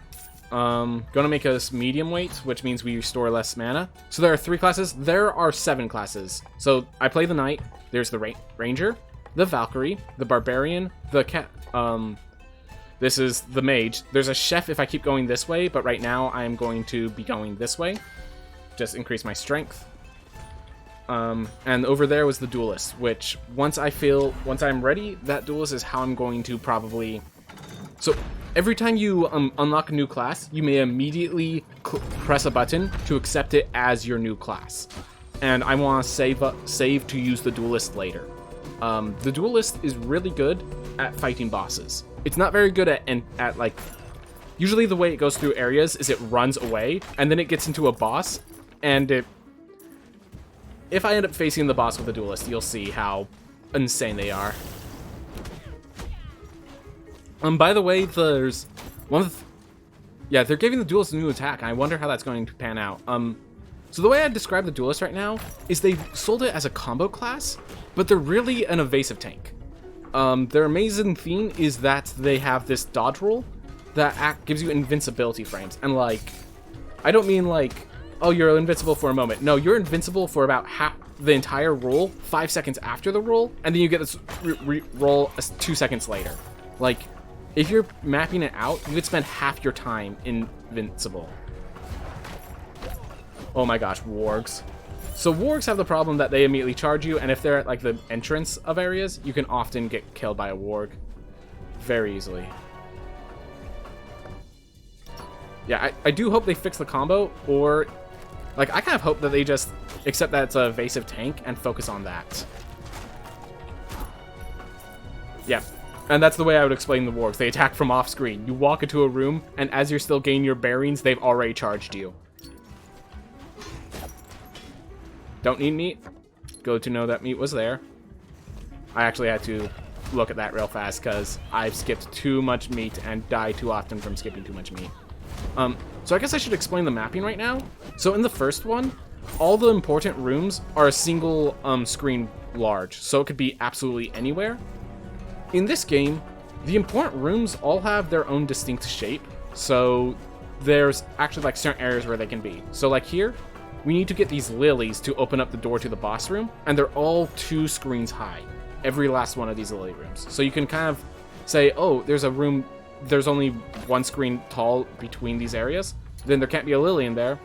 Gonna make us medium weight, which means we restore less mana. So there are 3 classes. There are 7 classes. So I play the Knight. There's the Ranger, the Valkyrie, the Barbarian, the Cat... This is the Mage. There's a Chef if I keep going this way, but right now I'm going to be going this way. Just increase my strength. And over there was the Duelist, which once I'm ready, that Duelist is how I'm going to probably... So every time you unlock a new class, you may immediately press a button to accept it as your new class. And I want to save to use the Duelist later. The Duelist is really good at fighting bosses. It's not very good at like... Usually the way it goes through areas is it runs away, and then it gets into a boss, and it... If I end up facing the boss with the Duelist, you'll see how insane they are. By the way, there's one of the... Yeah, they're giving the Duelist a new attack, and I wonder how that's going to pan out. So the way I describe the Duelist right now is they've sold it as a combo class, but they're really an evasive tank. Their amazing thing is that they have this dodge roll that gives you invincibility frames. And, like, I don't mean, like, oh, you're invincible for a moment. No, you're invincible for about half the entire roll, 5 seconds after the roll, and then you get this roll 2 seconds later. Like, if you're mapping it out, you could spend half your time invincible. Oh my gosh, wargs. So wargs have the problem that they immediately charge you, and if they're at, like, the entrance of areas, you can often get killed by a warg very easily. Yeah, I do hope they fix the combo, or... Like, I kind of hope that they just accept that it's a evasive tank and focus on that. Yeah, and that's the way I would explain the wargs. They attack from off-screen. You walk into a room, and as you're still gaining your bearings, they've already charged you. Don't need meat. Good to know that meat was there. I actually had to look at that real fast because I've skipped too much meat and die too often from skipping too much meat. So I guess I should explain the mapping right now. So in the first one, all the important rooms are a single screen large, so it could be absolutely anywhere. In this game, the important rooms all have their own distinct shape, so there's actually like certain areas where they can be. So like here, we need to get these lilies to open up the door to the boss room, and they're all 2 screens high, every last one of these lily rooms. So you can kind of say, oh, there's a room, there's only 1 screen tall between these areas, then there can't be a lily in there.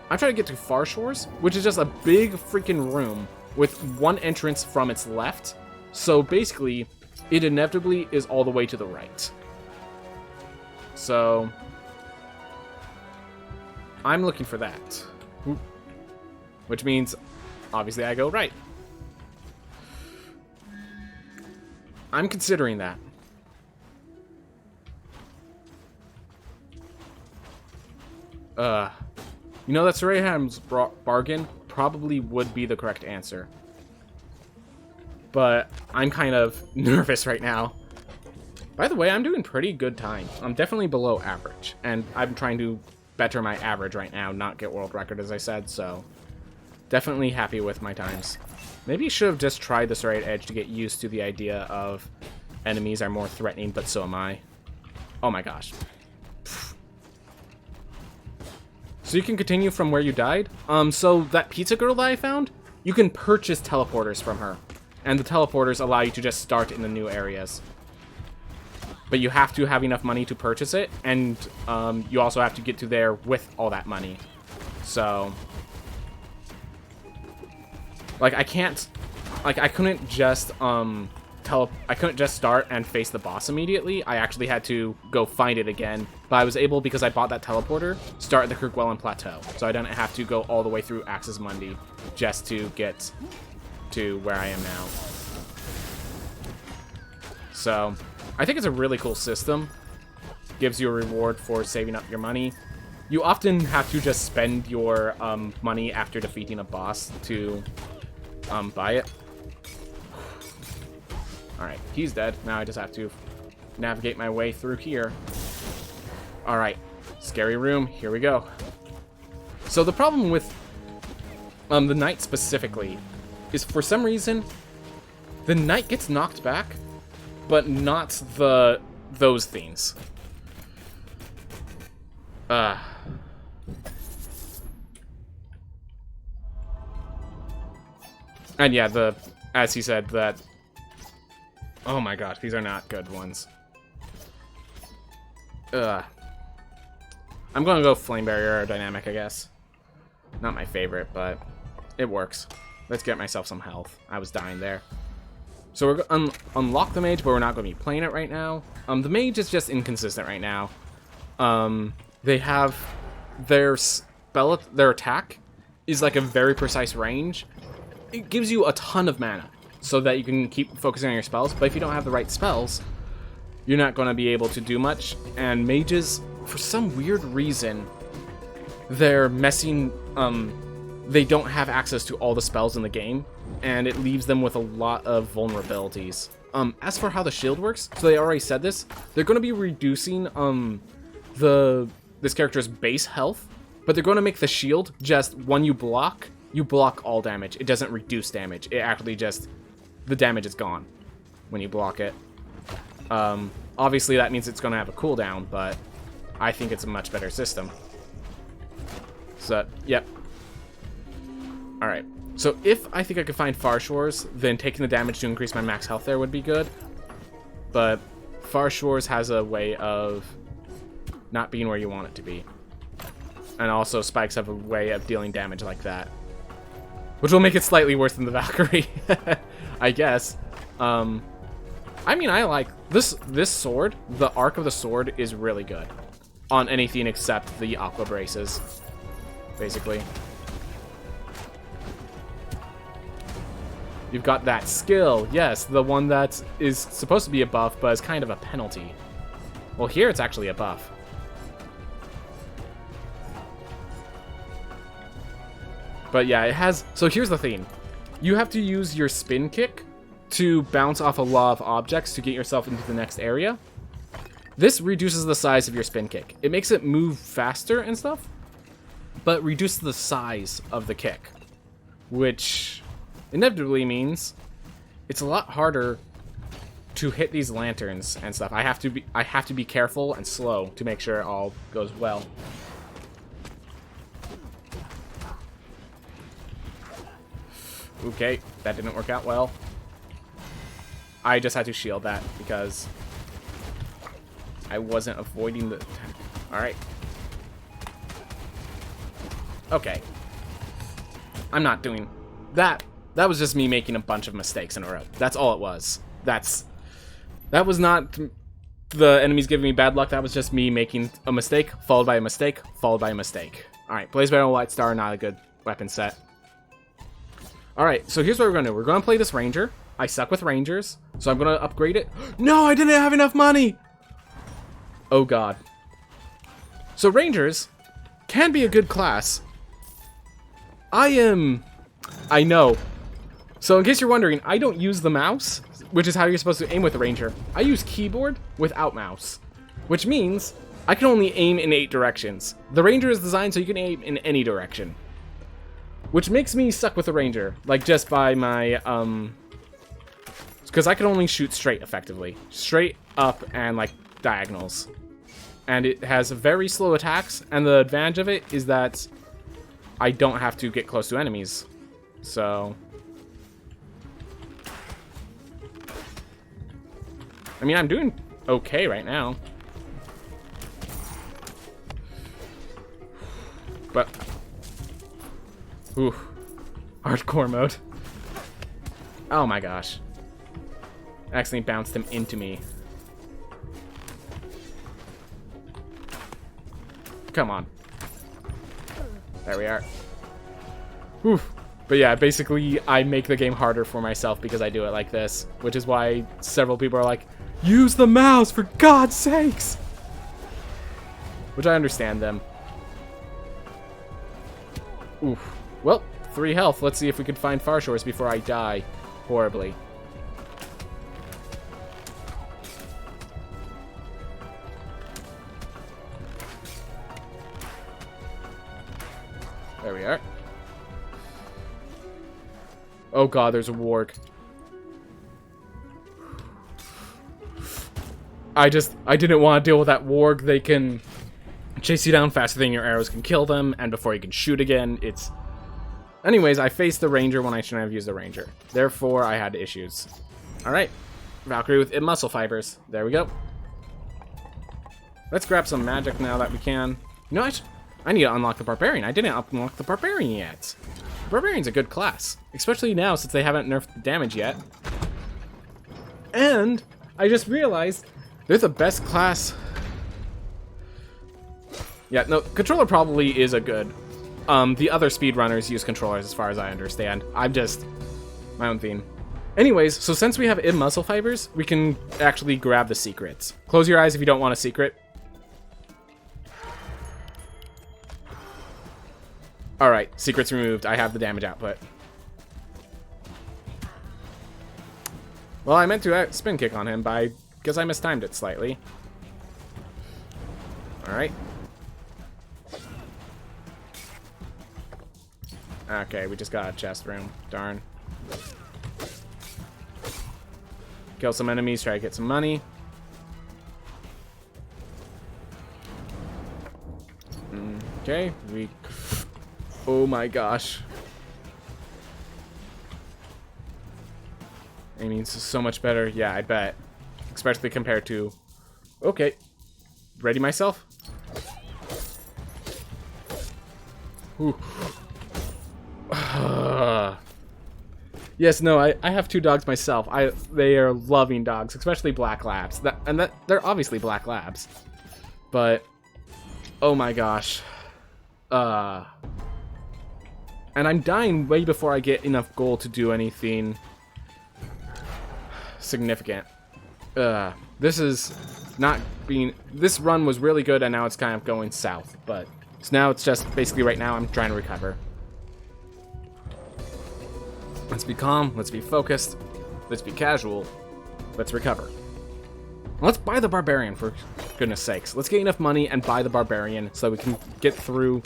I'm trying to get to Far Shores, which is just a big freaking room with 1 entrance from its left. So basically, it inevitably is all the way to the right. So I'm looking for that. Which means, obviously, I go right. I'm considering that. You know, that Suraham's bargain probably would be the correct answer. But I'm kind of nervous right now. By the way, I'm doing pretty good time. I'm definitely below average. And I'm trying to better my average right now, not get world record, as I said, so... Definitely happy with my times. Maybe you should have just tried the Serrated Edge to get used to the idea of enemies are more threatening, but so am I. Oh my gosh. So you can continue from where you died. So that pizza girl that I found, you can purchase teleporters from her. And the teleporters allow you to just start in the new areas. But you have to have enough money to purchase it, and you also have to get to there with all that money. So... Like, I can't... Like, I couldn't just, I couldn't just start and face the boss immediately. I actually had to go find it again. But I was able, because I bought that teleporter, start at the Kerguelen Plateau. So I didn't have to go all the way through Axis Mundi just to get to where I am now. So, I think it's a really cool system. Gives you a reward for saving up your money. you often have to just spend your money after defeating a boss to buy it. Alright, he's dead. Now I just have to navigate my way through here. Alright, scary room. Here we go. So the problem with the knight specifically is for some reason the knight gets knocked back, but not those things. And yeah, as he said, that... Oh my god, these are not good ones. I'm gonna go Flame Barrier Aerodynamic, I guess. Not my favorite, but it works. Let's get myself some health. I was dying there. So we're gonna unlock the mage, but we're not gonna be playing it right now. The mage is just inconsistent right now. They have their attack is like a very precise range. It gives you a ton of mana so that you can keep focusing on your spells, but if you don't have the right spells, you're not going to be able to do much. And mages, for some weird reason, they're messing, they don't have access to all the spells in the game, and it leaves them with a lot of vulnerabilities. As for how the shield works, so they already said this, they're going to be reducing this character's base health, but they're going to make the shield just when you block all damage. It doesn't reduce damage. It actually just, the damage is gone when you block it. Obviously that means it's going to have a cooldown, but I think it's a much better system. So, yep. Alright, so if I think I could find Far Shores, then taking the damage to increase my max health there would be good. But Far Shores has a way of not being where you want it to be. And also spikes have a way of dealing damage like that, which will make it slightly worse than the Valkyrie, I guess. I mean, I like this sword. The arc of the sword is really good on anything except the aqua braces, basically. You've got that skill, yes, the one that is supposed to be a buff, but is kind of a penalty. Well, here it's actually a buff. But yeah, it has... So here's the thing. You have to use your spin kick to bounce off a lot of objects to get yourself into the next area. This reduces the size of your spin kick. It makes it move faster and stuff, but reduces the size of the kick, which inevitably means it's a lot harder to hit these lanterns and stuff. I have to be careful and slow to make sure it all goes well. Okay, that didn't work out well. I just had to shield that because I wasn't avoiding the... Alright. Okay. I'm not doing... That was just me making a bunch of mistakes in a row. That's all it was. That was not the enemies giving me bad luck. That was just me making a mistake, followed by a mistake, followed by a mistake. Alright, Blaze Barrel White Star, not a good weapon set. Alright, so here's what we're going to do. We're going to play this Ranger. I suck with Rangers, so I'm going to upgrade it. No, I didn't have enough money! Oh god. So Rangers can be a good class. I know. So in case you're wondering, I don't use the mouse, which is how you're supposed to aim with a Ranger. I use keyboard without mouse, which means I can only aim in 8 directions. The Ranger is designed so you can aim in any direction, which makes me suck with the Ranger, like just by my, because I can only shoot straight effectively. Straight up and like diagonals. And it has very slow attacks, and the advantage of it is that I don't have to get close to enemies. So... I mean, I'm doing okay right now. But... Ooh. Hardcore mode. Oh my gosh. I accidentally bounced him into me. Come on. There we are. Whew. But yeah, basically, I make the game harder for myself because I do it like this. Which is why several people are like, use the mouse, for God's sakes! Which I understand them. Oof. Well, 3 health. Let's see if we can find Far Shores before I die horribly. There we are. Oh god, there's a warg. I didn't want to deal with that warg. They can chase you down faster than your arrows can kill them, and before you can shoot again, it's... Anyways, I faced the ranger when I shouldn't have used the ranger. Therefore, I had issues. Alright. Valkyrie with muscle fibers. There we go. Let's grab some magic now that we can. You know, I need to unlock the Barbarian. I didn't unlock the Barbarian yet. The Barbarian's a good class. Especially now, since they haven't nerfed the damage yet. And I just realized they're the best class. Yeah, no, controller probably is a good. The other speedrunners use controllers as far as I understand. I'm just my own theme. Anyways, so since we have muscle fibers, we can actually grab the secrets. Close your eyes if you don't want a secret. Alright, secrets removed. I have the damage output. Well, I meant to spin kick on him because I mistimed it slightly. Alright. Okay, we just got a chest room. Darn. Kill some enemies, try to get some money. Okay, oh my gosh. Aiming so much better. Yeah, I bet. Especially compared to... Okay. Ready myself? Ooh. Yes, no, I have 2 dogs myself. They are loving dogs, especially black labs. They're obviously black labs. But oh my gosh. And I'm dying way before I get enough gold to do anything significant. This is not being... This run was really good, and now it's kind of going south. But so now it's just basically right now I'm trying to recover. Let's be calm. Let's be focused. Let's be casual. Let's recover. Let's buy the Barbarian, for goodness sakes. Let's get enough money and buy the Barbarian so that we can get through.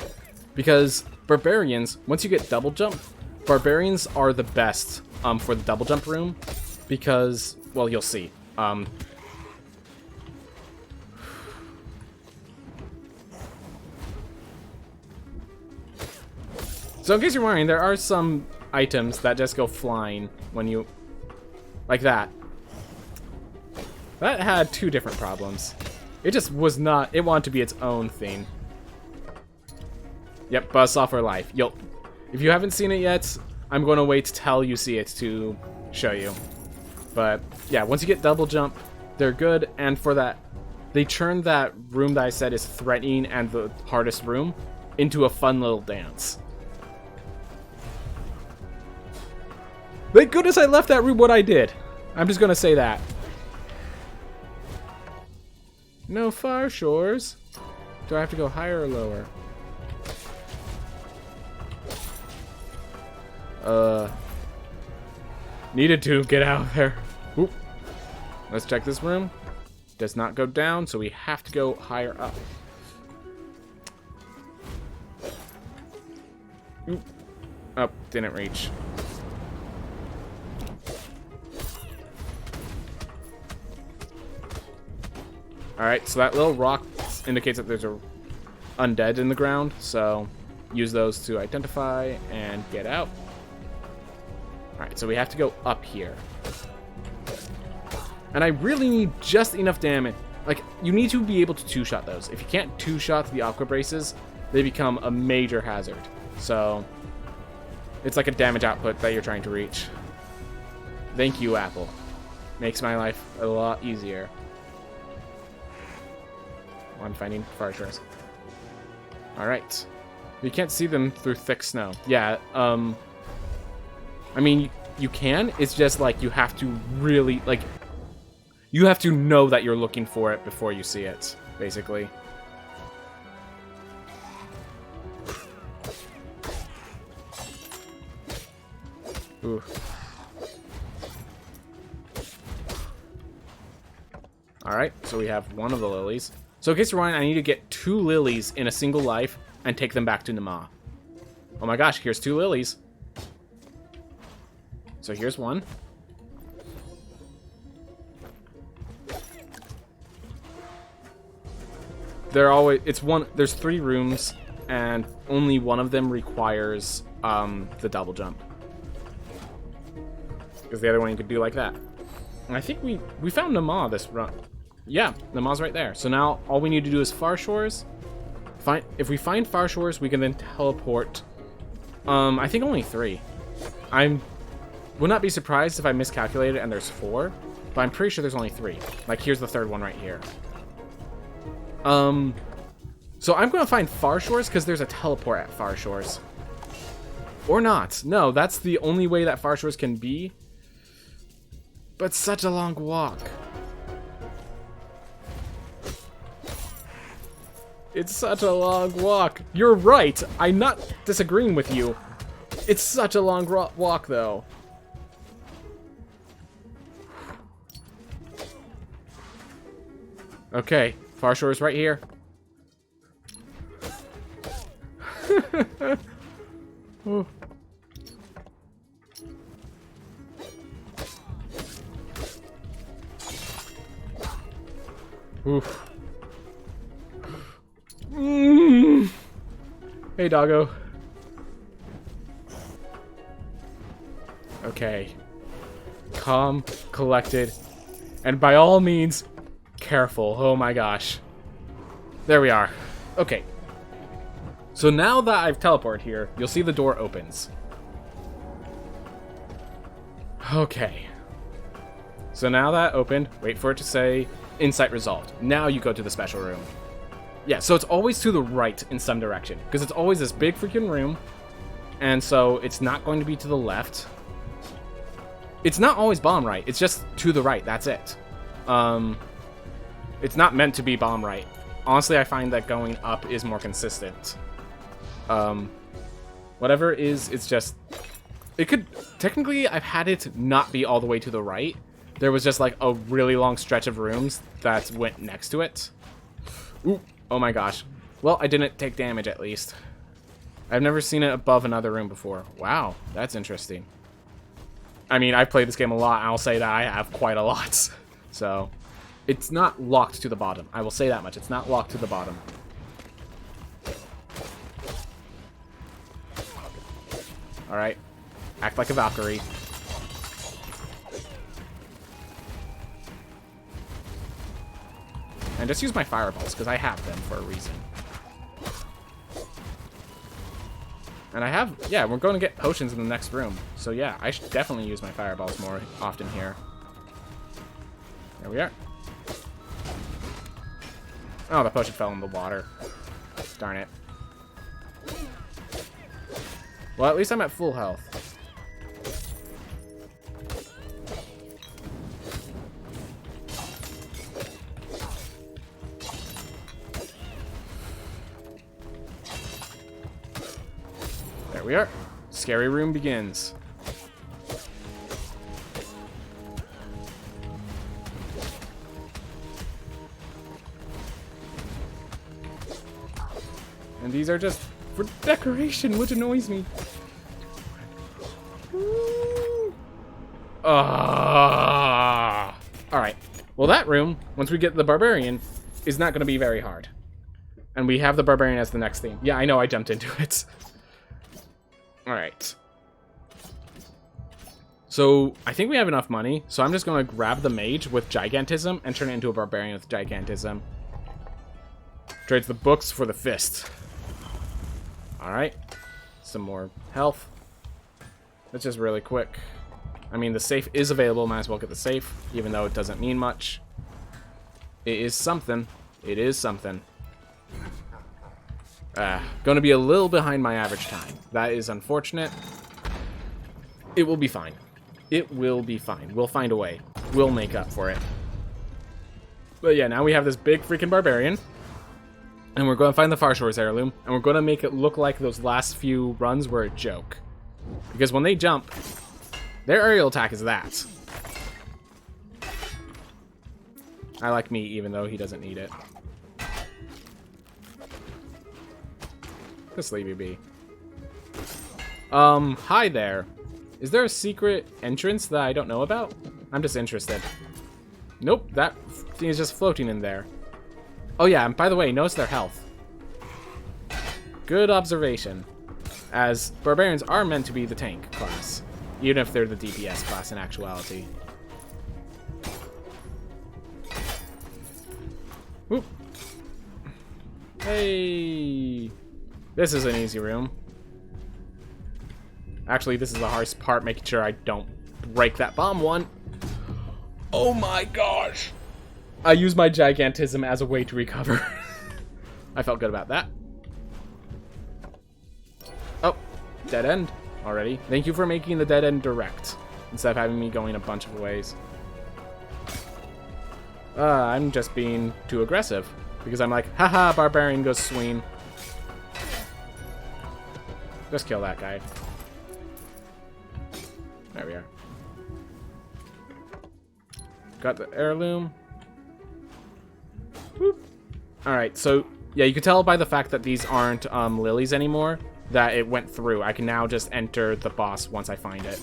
Because Barbarians, once you get double jump, Barbarians are the best for the double jump room. Because, well, you'll see. So in case you're wondering, there are some items that just go flying when you... Like that. That had 2 different problems. It just was not... It wanted to be its own thing. Yep, Buzzsaw for life. If you haven't seen it yet, I'm going to wait till you see it to show you. But, yeah, once you get double jump, they're good. And for that, they turned that room that I said is threatening and the hardest room into a fun little dance. Thank goodness I left that room what I did. I'm just gonna say that. No Far Shores. Do I have to go higher or lower? Needed to get out of there. Oop. Let's check this room. Does not go down, so we have to go higher up. Oop. Oh, didn't reach. Alright, so that little rock indicates that there's a undead in the ground, so use those to identify and get out. Alright, so we have to go up here. And I really need just enough damage. Like, you need to be able to 2-shot those. If you can't 2-shot the aqua braces, they become a major hazard. So, it's like a damage output that you're trying to reach. Thank you, Apple. Makes my life a lot easier. I'm finding Far Shores. Alright. You can't see them through thick snow. Yeah, I mean, you can. It's just like you have to really, like... You have to know that you're looking for it before you see it, basically. Ooh. Alright, so we have one of the lilies. So in case you're wondering, I need to get 2 lilies in a single life and take them back to Nama. Oh my gosh, here's 2 lilies. So here's one. There's 3 rooms, and only one of them requires the double jump. Because the other one you could do like that. And I think we found Nama this run. Yeah, Nama's right there. So now all we need to do is Far Shores. If we find Far Shores, we can then teleport. I think only 3. Would not be surprised if I miscalculated and there's 4, but I'm pretty sure there's only 3. Like, here's the 3rd one right here. So I'm going to find Far Shores because there's a teleport at Far Shores. Or not. No, that's the only way that Far Shores can be. But such a long walk. It's such a long walk. You're right. I'm not disagreeing with you. It's such a long walk, though. Okay, Far Shore is right here. Ooh. Oof. Hey, doggo. Okay. Calm, collected, and by all means, careful. Oh my gosh. There we are. Okay. So now that I've teleported here, you'll see the door opens. Okay. So now that opened, wait for it to say insight resolved. Now you go to the special room. Yeah, so it's always to the right in some direction, because it's always this big freaking room, and so it's not going to be to the left. It's not always bottom right, it's just to the right, that's it. It's not meant to be bottom right. Honestly, I find that going up is more consistent. Whatever it is, it's just... It could... Technically, I've had it not be all the way to the right. There was just like a really long stretch of rooms that went next to it. Ooh. Oh my gosh. Well, I didn't take damage at least. I've never seen it above another room before. Wow, that's interesting. I mean, I've played this game a lot, and I'll say that I have quite a lot. So, it's not locked to the bottom. I will say that much. It's not locked to the bottom. Alright. Act like a Valkyrie. And just use my fireballs, because I have them for a reason. And I have... Yeah, we're going to get potions in the next room. So yeah, I should definitely use my fireballs more often here. There we are. Oh, the potion fell in the water. Darn it. Well, at least I'm at full health. There we are. Scary room begins. And these are just for decoration, which annoys me. Alright. Well, that room, once we get the Barbarian, is not going to be very hard. And we have the Barbarian as the next theme. Yeah, I know I jumped into it. Alright. So, I think we have enough money, so I'm just going to grab the Mage with Gigantism and turn it into a Barbarian with Gigantism. Trades the books for the fist. Alright. Some more health. That's just really quick. I mean, the safe is available. Might as well get the safe, even though it doesn't mean much. It is something. It is something. Going to be a little behind my average time. That is unfortunate. It will be fine. It will be fine. We'll find a way. We'll make up for it. But yeah, now we have this big freaking Barbarian. And we're going to find the Far Shores heirloom. And we're going to make it look like those last few runs were a joke. Because when they jump, Their aerial attack is that. I like meat, even though he doesn't need it. Just leave you be. Hi there. Is there a secret entrance that I don't know about? I'm just interested. Nope, that thing is just floating in there. Oh yeah, and by the way, notice their health. Good observation. As barbarians are meant to be the tank class, even if they're the DPS class in actuality. Whoop. Hey. This is an easy room. Actually, this is the hardest part, making sure I don't break that bomb one. Oh my gosh. I use my gigantism as a way to recover. I felt good about that. Oh, dead end already. Thank you for making the dead end direct, instead of having me going a bunch of ways. I'm just being too aggressive, because I'm like, haha, barbarian goes swing. Just kill that guy. There we are. Got the heirloom. Alright, so, yeah, you can tell by the fact that these aren't lilies anymore that it went through. I can now just enter the boss once I find it.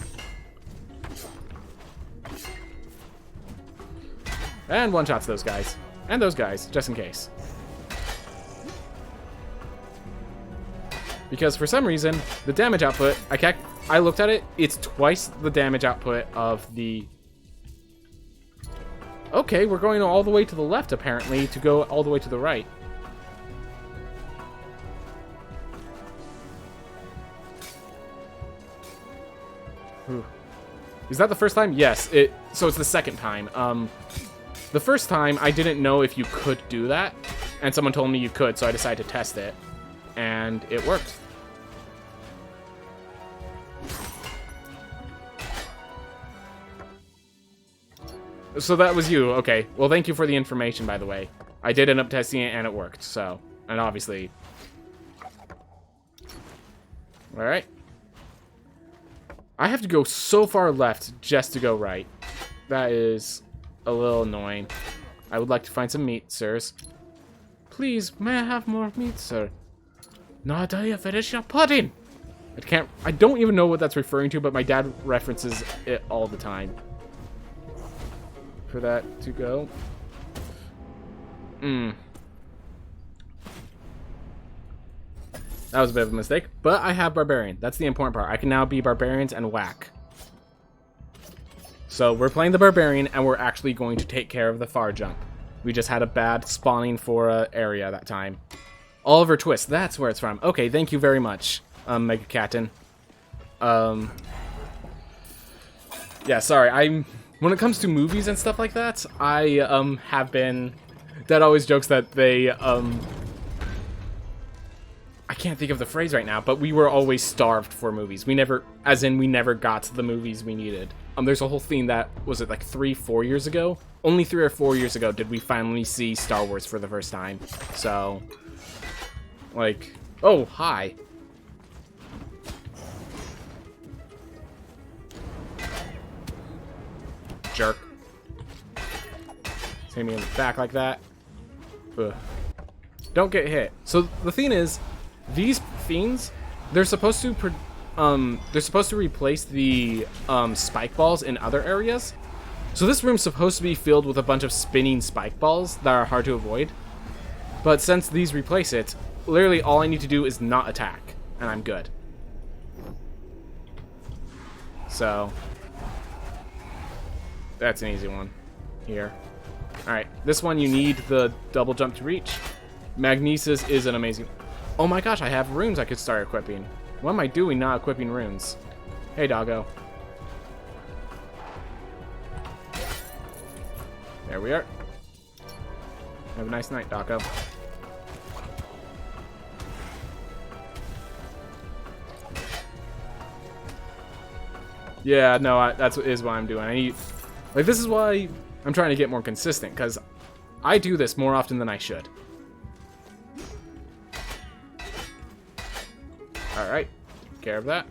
And one-shots those guys. And those guys, just in case. Because for some reason, the damage output, I looked at it, it's twice the damage output of the... Okay, we're going all the way to the left, apparently, to go all the way to the right. Whew. Is that the first time? Yes. So it's the second time. The first time, I didn't know if you could do that, and someone told me you could, so I decided to test it, and it worked. So that was you. Okay. Well, thank you for the information, by the way. I did end up testing it, and it worked, so... And obviously... Alright. I have to go so far left just to go right. That is a little annoying. I would like to find some meat, sirs. Please, may I have more meat, sir? Not until you finish your pudding! I don't even know what that's referring to, but my dad references it all the time. For that to go. That was a bit of a mistake, but I have barbarian. That's the important part. I can now be barbarians and whack. So we're playing the barbarian, and we're actually going to take care of the far jump. We just had a bad spawning for area that time. Oliver Twist, that's where it's from. Okay, thank you very much, Mega Captain. Yeah, sorry, when it comes to movies and stuff like that, I have been... Dad always jokes that they, I can't think of the phrase right now, but we were always starved for movies. We never got the movies we needed. There's a whole thing that, was it like 3-4 years ago? Only 3 or 4 years ago did we finally see Star Wars for the first time. So, like, oh, hi. Jerk. Hit me in the back like that. Ugh. Don't get hit. So the thing is, these fiends, they're supposed to replace the spike balls in other areas. So this room's supposed to be filled with a bunch of spinning spike balls that are hard to avoid. But since these replace it, literally all I need to do is not attack, and I'm good. So that's an easy one here. Alright, this one you need the double jump to reach. Magnesis is an amazing... Oh my gosh, I have runes I could start equipping. What am I doing not equipping runes? Hey, doggo. There we are. Have a nice night, doggo. Yeah, no, that's what I'm doing. I need... Like, this is why I'm trying to get more consistent, because I do this more often than I should. Alright. Take care of that.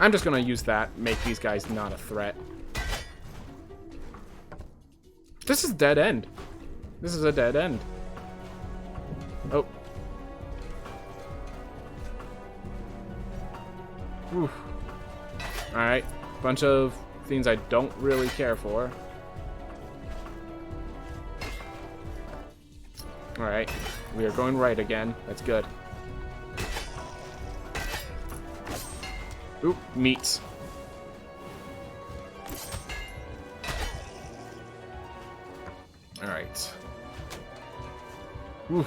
I'm just gonna use that, make these guys not a threat. This is dead end. This is a dead end. Oh. Oof. Alright. Bunch of things I don't really care for. Alright. We are going right again. That's good. Oop, meat. Alright. There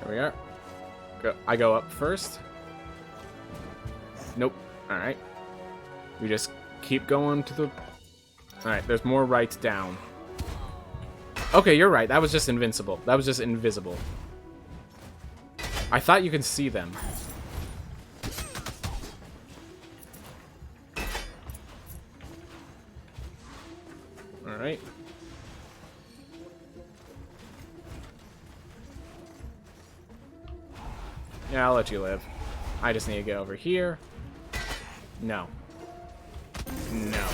we are. I go up first. Nope. Alright. We just keep going to the... Alright, there's more right down. Okay, you're right. That was just invincible. That was just invisible. I thought you could see them. Alright. Yeah, I'll let you live. I just need to get over here. No. No.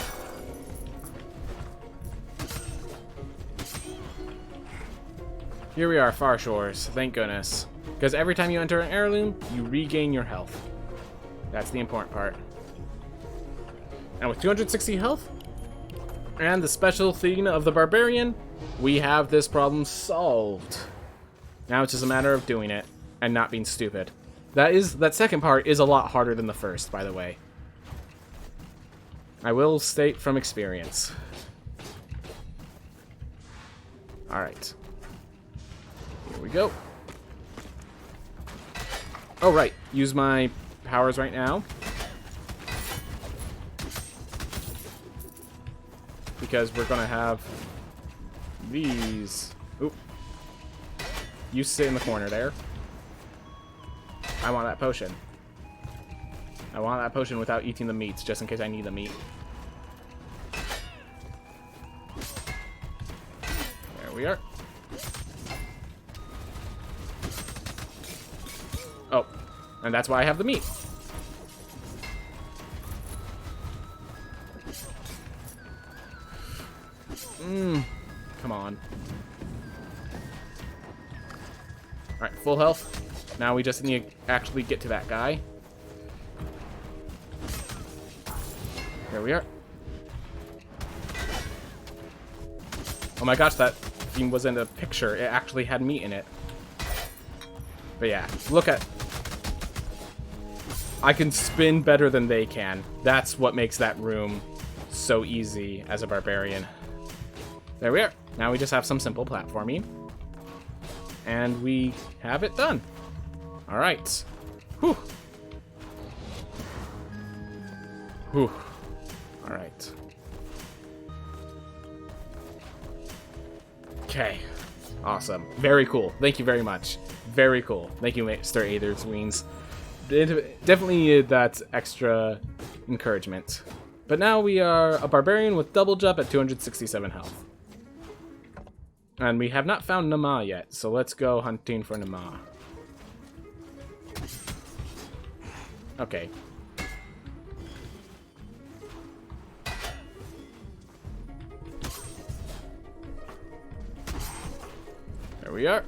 Here we are, Far Shores. Thank goodness. Because every time you enter an heirloom, you regain your health. That's the important part. And with 260 health, and the special thing of the Barbarian, we have this problem solved. Now it's just a matter of doing it, and not being stupid. That second part is a lot harder than the first, by the way. I will state from experience. Alright. Here we go. Oh, right. Use my powers right now. Because we're gonna have these. Oop. You sit in the corner there. I want that potion. I want that potion without eating the meats, just in case I need the meat. There we are. Oh, and that's why I have the meat. Come on. Alright, full health. Now we just need to actually get to that guy. There we are. Oh my gosh, that theme wasn't a picture. It actually had meat in it. But yeah, look at... I can spin better than they can. That's what makes that room so easy as a barbarian. There we are. Now we just have some simple platforming. And we have it done. Alright. Whew. Whew. Alright. Okay. Awesome. Very cool. Thank you very much. Very cool. Thank you, Mr. Aethersweens. Definitely needed that extra encouragement. But now we are a barbarian with double jump at 267 health. And we have not found Nama yet, so let's go hunting for Nama. Okay. There we are.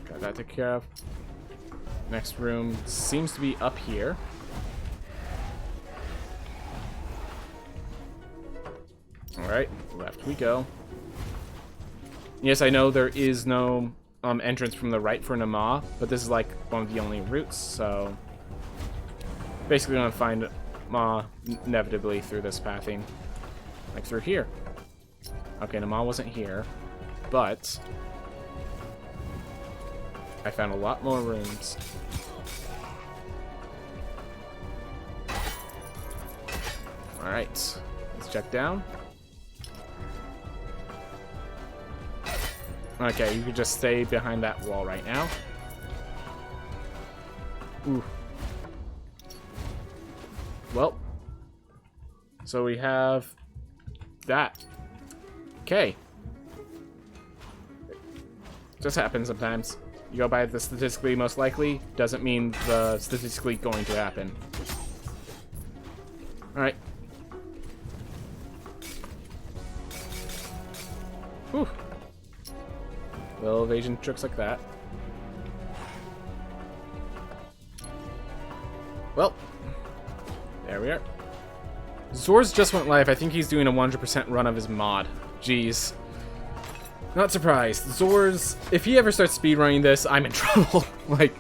Got that taken care of. Next room seems to be up here. Alright, left we go. Yes, I know there is no entrance from the right for Nama, but this is like one of the only routes, so... Basically gonna find Ma inevitably through this pathing. Like through here. Okay, Nama wasn't here, but... I found a lot more rooms. Alright, let's check down. Okay, you can just stay behind that wall right now. Ooh. Well. So we have that. Okay. Just happens sometimes. You go by the statistically most likely, doesn't mean the statistically going to happen. Alright. Whew. Little evasion tricks like that. Well, there we are. Zor's just went live. I think he's doing a 100% run of his mod. Jeez. Not surprised. Zor's, if he ever starts speedrunning this, I'm in trouble. Like,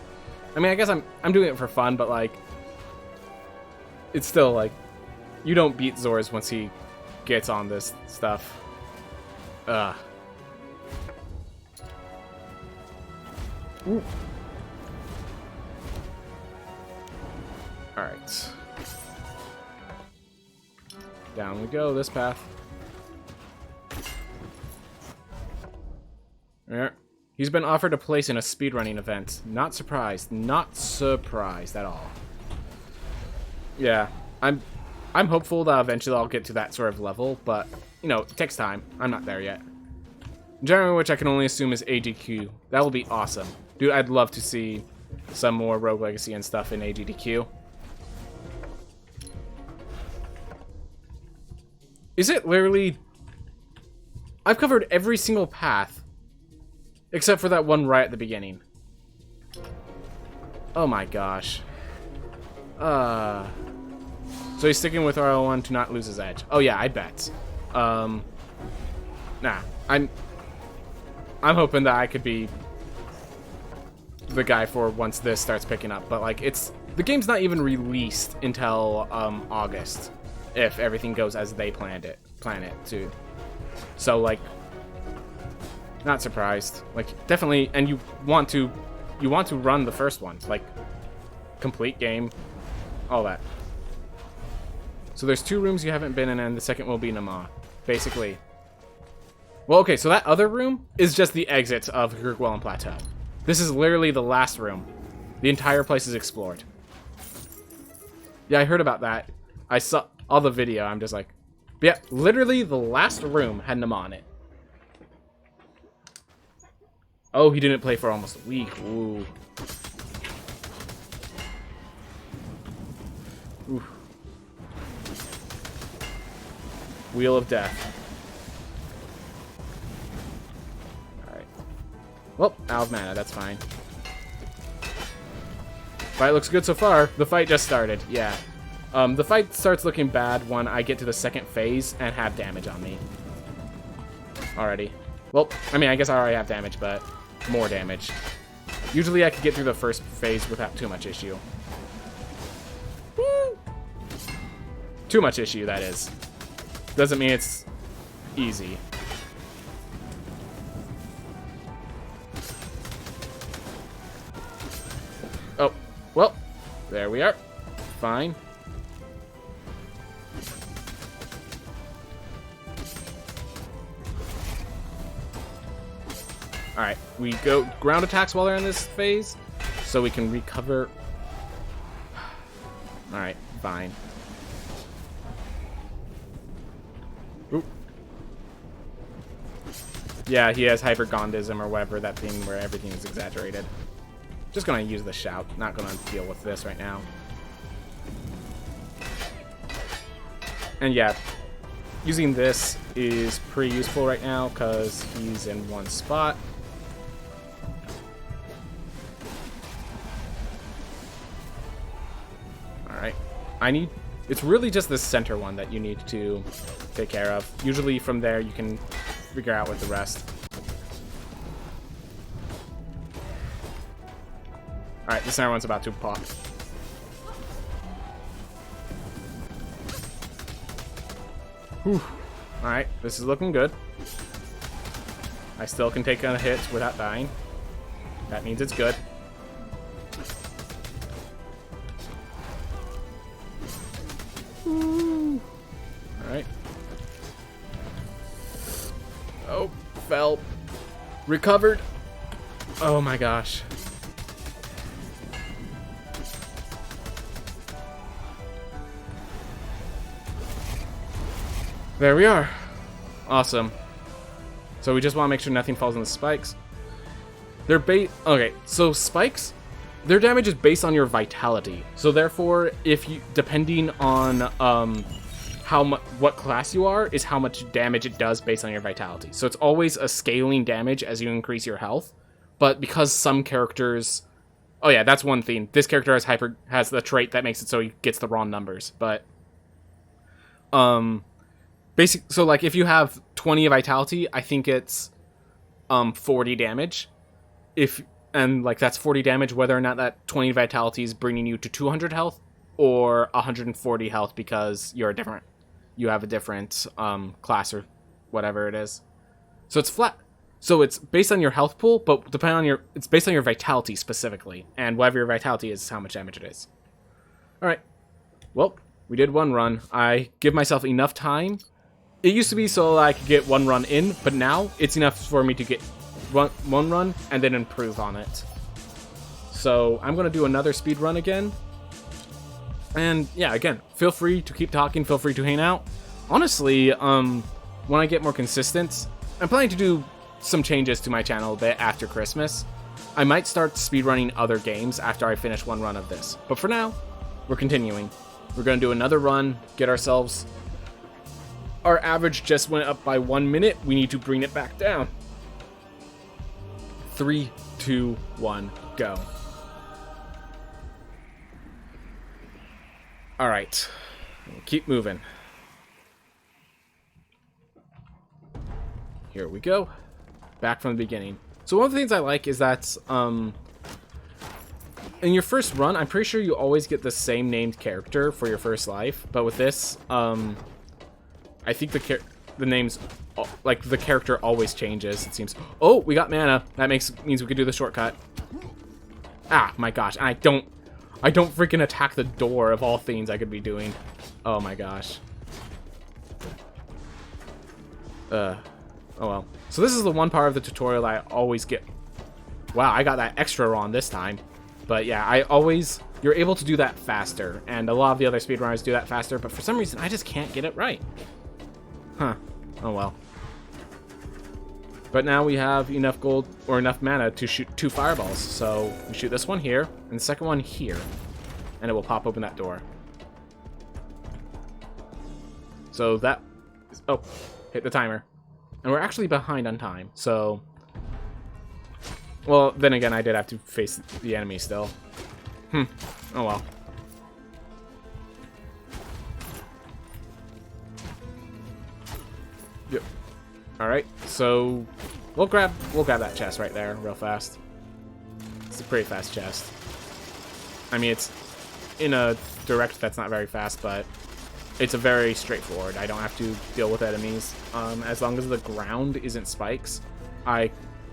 I mean, I guess I'm doing it for fun, but like, it's still like, you don't beat Zor's once he gets on this stuff. Ugh. Ooh. Alright. Down we go, this path. There. He's been offered a place in a speedrunning event. Not surprised. Not surprised at all. Yeah, I'm hopeful that eventually I'll get to that sort of level, but, you know, it takes time. I'm not there yet. Generally, which I can only assume is AGDQ. That will be awesome. Dude, I'd love to see some more Rogue Legacy and stuff in AGDQ. Is it literally... I've covered every single path, except for that one right at the beginning. Oh my gosh. So he's sticking with RL1 to not lose his edge. Oh yeah, I bet. Nah, I'm hoping that I could be the guy for once this starts picking up, but like the game's not even released until August, if everything goes as they plan it to. So like, not surprised. Like definitely, and you want to run the first one, like complete game, all that. So there's 2 rooms you haven't been in, and the second will be Nama, basically. Well, okay, so that other room is just the exit of Gurgwellan Plateau. This is literally the last room. The entire place is explored. Yeah, I heard about that. I saw all the video. I'm just like, yeah, literally the last room had Nama on it. Oh, he didn't play for almost a week. Ooh. Ooh. Wheel of Death. Alright. Well, out of mana, that's fine. Fight looks good so far. The fight just started, yeah. The fight starts looking bad when I get to the second phase and have damage on me. Already. Well, I mean, I guess I already have damage, but more damage. Usually I could get through the first phase without too much issue. Woo! Too much issue, that is. Doesn't mean it's easy. Oh, well, there we are. Fine. Alright, we go ground attacks while they're in this phase, so we can recover. Alright, fine. Oop. Yeah, he has hypergondism or whatever, that thing where everything is exaggerated. Just gonna use the shout, not gonna deal with this right now. And yeah, using this is pretty useful right now because he's in one spot. Alright, it's really just this center one that you need to take care of. Usually from there you can figure out with the rest. Alright, the center one's about to pop. Whew. Alright, this is looking good. I still can take a hit without dying. That means it's good. Alright. Oh, fell. Recovered. Oh my gosh. There we are. Awesome. So we just want to make sure nothing falls on the spikes. They're okay, so spikes their damage is based on your vitality. So therefore, if you, depending on what class you are, is how much damage it does based on your vitality. So it's always a scaling damage as you increase your health. But because some characters, oh yeah, that's one thing. This character has the trait that makes it so he gets the wrong numbers. But so like if you have 20 vitality, I think it's 40 damage. And like that's 40 damage whether or not that 20 vitality is bringing you to 200 health or 140 health because you have a different class or whatever it is. So it's flat. So it's based on your health pool, but it's based on your vitality specifically, and whatever your vitality is how much damage it is. All right. Well, we did one run. I give myself enough time. It used to be so I could get one run in, but now it's enough for me to get one run and then improve on it. So I'm going to do another speed run again. And yeah, again, feel free to keep talking, feel free to hang out. Honestly, when I get more consistent, I'm planning to do some changes to my channel a bit after Christmas. I might start speedrunning other games after I finish one run of this. But for now, we're continuing. We're going to do another run, get ourselves... Our average just went up by 1 minute. We need to bring it back down. 3, 2, 1, go. Alright. Keep moving. Here we go. Back from the beginning. So one of the things I like is that in your first run, I'm pretty sure you always get the same named character for your first life. But with this, I think the names, like the character always changes, it seems. Oh, we got mana. That means we could do the shortcut. Ah, my gosh. I don't freaking attack the door of all things I could be doing. Oh my gosh. Oh well. So this is the one part of the tutorial I always get. Wow, I got that extra wrong this time. But yeah, you're able to do that faster. And a lot of the other speedrunners do that faster, but for some reason I just can't get it right. Huh. Oh well. But now we have enough gold, or enough mana to shoot 2 fireballs. So we shoot this one here, and the second one here. And it will pop open that door. So that... Oh, hit the timer. And we're actually behind on time, so... Well, then again, I did have to face the enemy still. Oh well. Yep. Alright, so... We'll grab that chest right there real fast. It's a pretty fast chest. I mean, it's in a direct that's not very fast, but it's a very straightforward. I don't have to deal with enemies. As long as the ground isn't spikes, I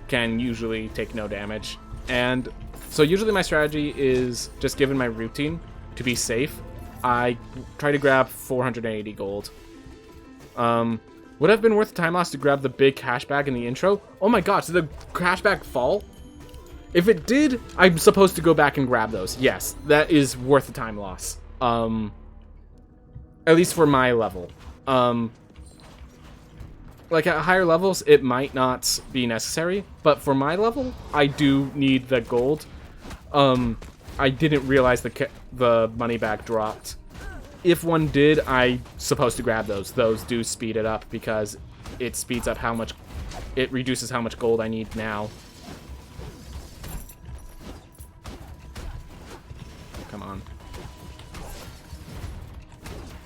can usually take no damage. And so usually my strategy is, just given my routine, to be safe, I try to grab 480 gold. Would have been worth the time loss to grab the big cash bag in the intro. Oh my gosh, did the cash bag fall? If it did, I'm supposed to go back and grab those. Yes, that is worth the time loss. At least for my level. Like at higher levels, it might not be necessary, but for my level, I do need the gold. I didn't realize the money bag dropped. If one did, I'm supposed to grab those. Those do speed it up because it speeds up how much... It reduces how much gold I need now. Come on.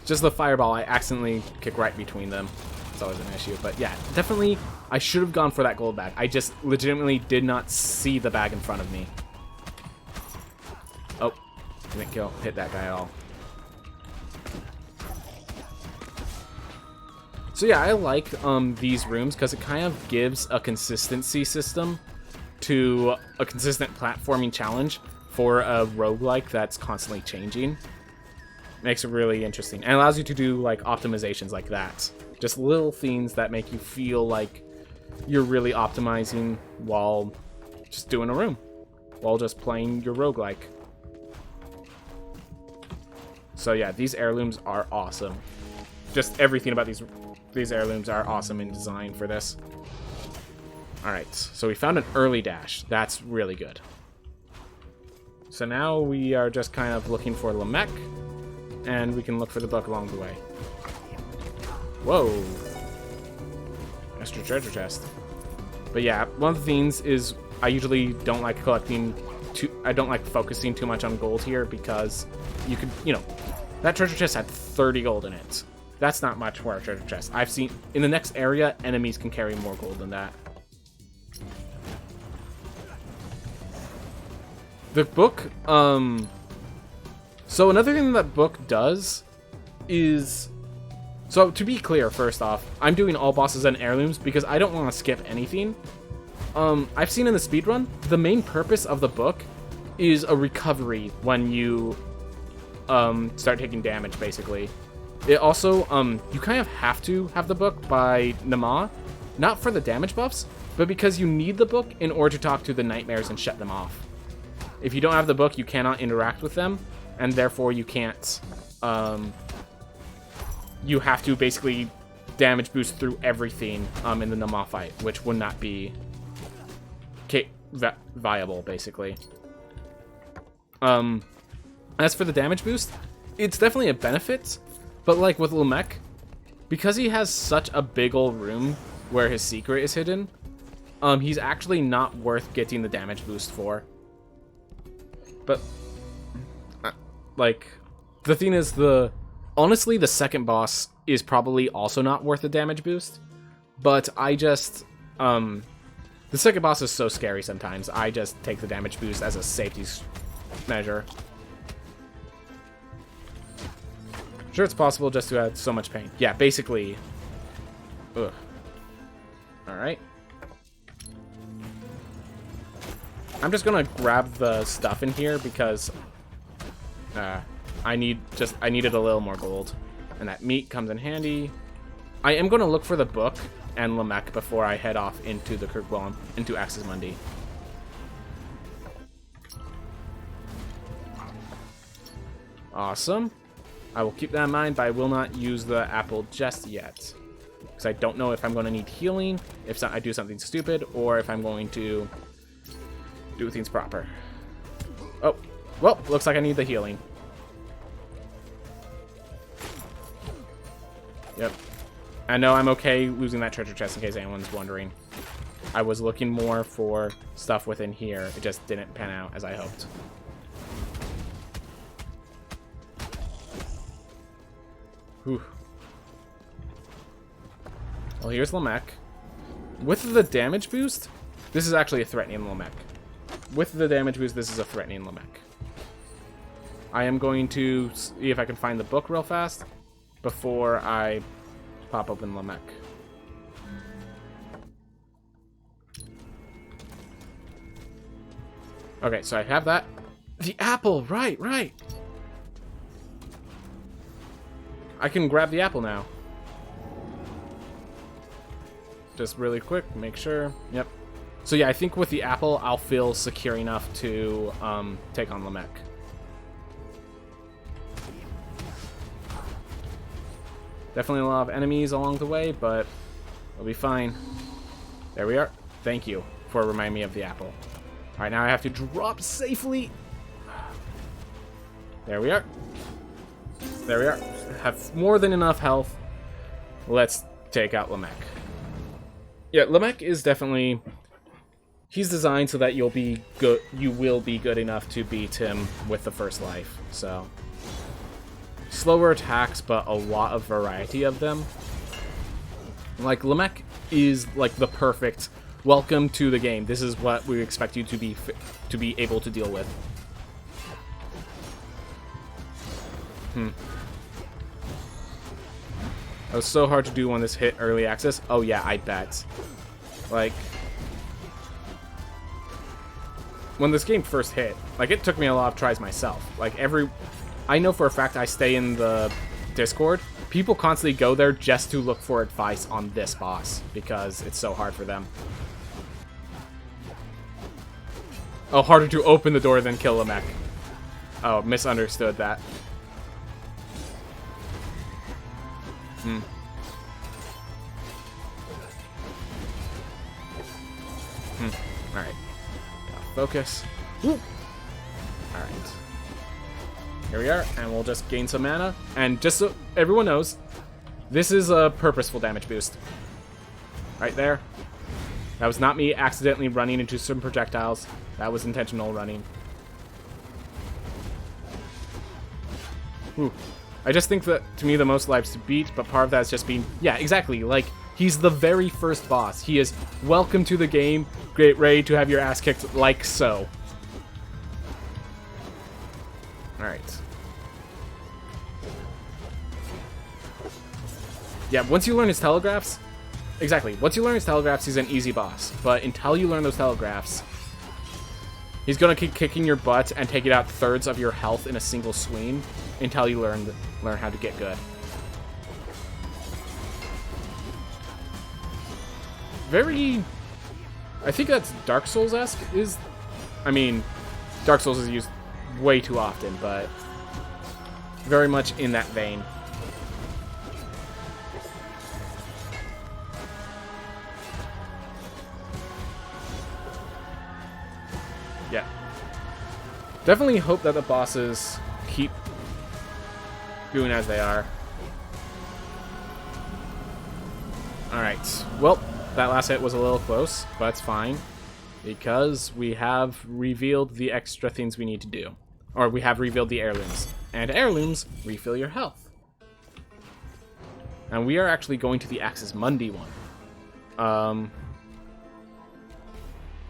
Just the fireball, I accidentally kick right between them. It's always an issue. But yeah, definitely, I should have gone for that gold bag. I just legitimately did not see the bag in front of me. Oh, didn't hit that guy at all. So yeah, I like these rooms because it kind of gives a consistency system to a consistent platforming challenge for a roguelike that's constantly changing. Makes it really interesting and allows you to do like optimizations like that. Just little things that make you feel like you're really optimizing while just doing a room, while just playing your roguelike. So yeah, these heirlooms are awesome. Just everything about these heirlooms are awesome in design for this. Alright, so we found an early dash. That's really good. So now we are just kind of looking for Lamech, and we can look for the book along the way. Whoa. Extra treasure chest. But yeah, one of the things is I usually don't like I don't like focusing too much on gold here because you could, that treasure chest had 30 gold in it. That's not much for a treasure chest. I've seen, in the next area, enemies can carry more gold than that. The book, so another thing that book does is, so to be clear, first off, I'm doing all bosses and heirlooms because I don't want to skip anything. I've seen in the speedrun, the main purpose of the book is a recovery when you start taking damage, basically. It also, you kind of have to have the book by Nama, not for the damage buffs, but because you need the book in order to talk to the nightmares and shut them off. If you don't have the book, you cannot interact with them, and therefore you can't, you have to basically damage boost through everything in the Nama fight, which would not be viable, basically. As for the damage boost, it's definitely a benefit, but like with Lamech, because he has such a big old room where his secret is hidden, he's actually not worth getting the damage boost for. But, like, the thing is, honestly, the second boss is probably also not worth the damage boost, but I just, the second boss is so scary sometimes, I just take the damage boost as a safety measure. Sure, it's possible just to add so much pain. Yeah, basically. Ugh. Alright. I'm just gonna grab the stuff in here because I needed a little more gold. And that meat comes in handy. I am gonna look for the book and Lamech before I head off into the Kirkwall, into Axis Mundi. Awesome. I will keep that in mind, but I will not use the apple just yet. Because I don't know if I'm going to need healing, if I do something stupid, or if I'm going to do things proper. Oh, well, looks like I need the healing. Yep. I know I'm okay losing that treasure chest in case anyone's wondering. I was looking more for stuff within here. It just didn't pan out as I hoped. Whew. Well, here's Lamech. With the damage boost, this is actually a threatening Lamech. With the damage boost, this is a threatening Lamech. I am going to see if I can find the book real fast before I pop open Lamech. Okay, so I have that. The apple, right. I can grab the apple now. Just really quick, make sure. Yep. So yeah, I think with the apple, I'll feel secure enough to take on Lamech. Definitely a lot of enemies along the way, but we'll be fine. There we are. Thank you for reminding me of the apple. Alright, now I have to drop safely. There we are. There we are. Have more than enough health. Let's take out Lamech. Yeah, Lamech is definitely... He's designed so that you'll be good. You will be good enough to beat him with the first life. So slower attacks, but a lot of variety of them. Like Lamech is like the perfect welcome to the game. This is what we expect you to be able to deal with. That was so hard to do when this hit early access. Oh yeah, I bet. Like, when this game first hit, like, it took me a lot of tries myself. Like, I know for a fact I stay in the Discord. People constantly go there just to look for advice on this boss because it's so hard for them. Oh, harder to open the door than kill Lamech. Oh, misunderstood that. Alright. Focus. Woo. Alright. Here we are, and we'll just gain some mana. And just so everyone knows, this is a purposeful damage boost. Right there. That was not me accidentally running into some projectiles. That was intentional running. Ooh. I just think that, to me, the most lives to beat, but part of that is just being... Yeah, exactly. Like, he's the very first boss. He is welcome to the game, great, ready to have your ass kicked like so. Alright. Yeah, once you learn his telegraphs... Exactly. Once you learn his telegraphs, he's an easy boss. But until you learn those telegraphs, he's gonna keep kicking your butt and taking out thirds of your health in a single swing until you learn how to get good. Very... I think that's Dark Souls-esque. I mean, Dark Souls is used way too often, but very much in that vein. Yeah. Definitely hope that the bosses keep doing as they are. Alright. Well, that last hit was a little close, but it's fine. Because we have revealed the extra things we need to do. Or we have revealed the heirlooms. And heirlooms refill your health. And we are actually going to the Axis Mundi one.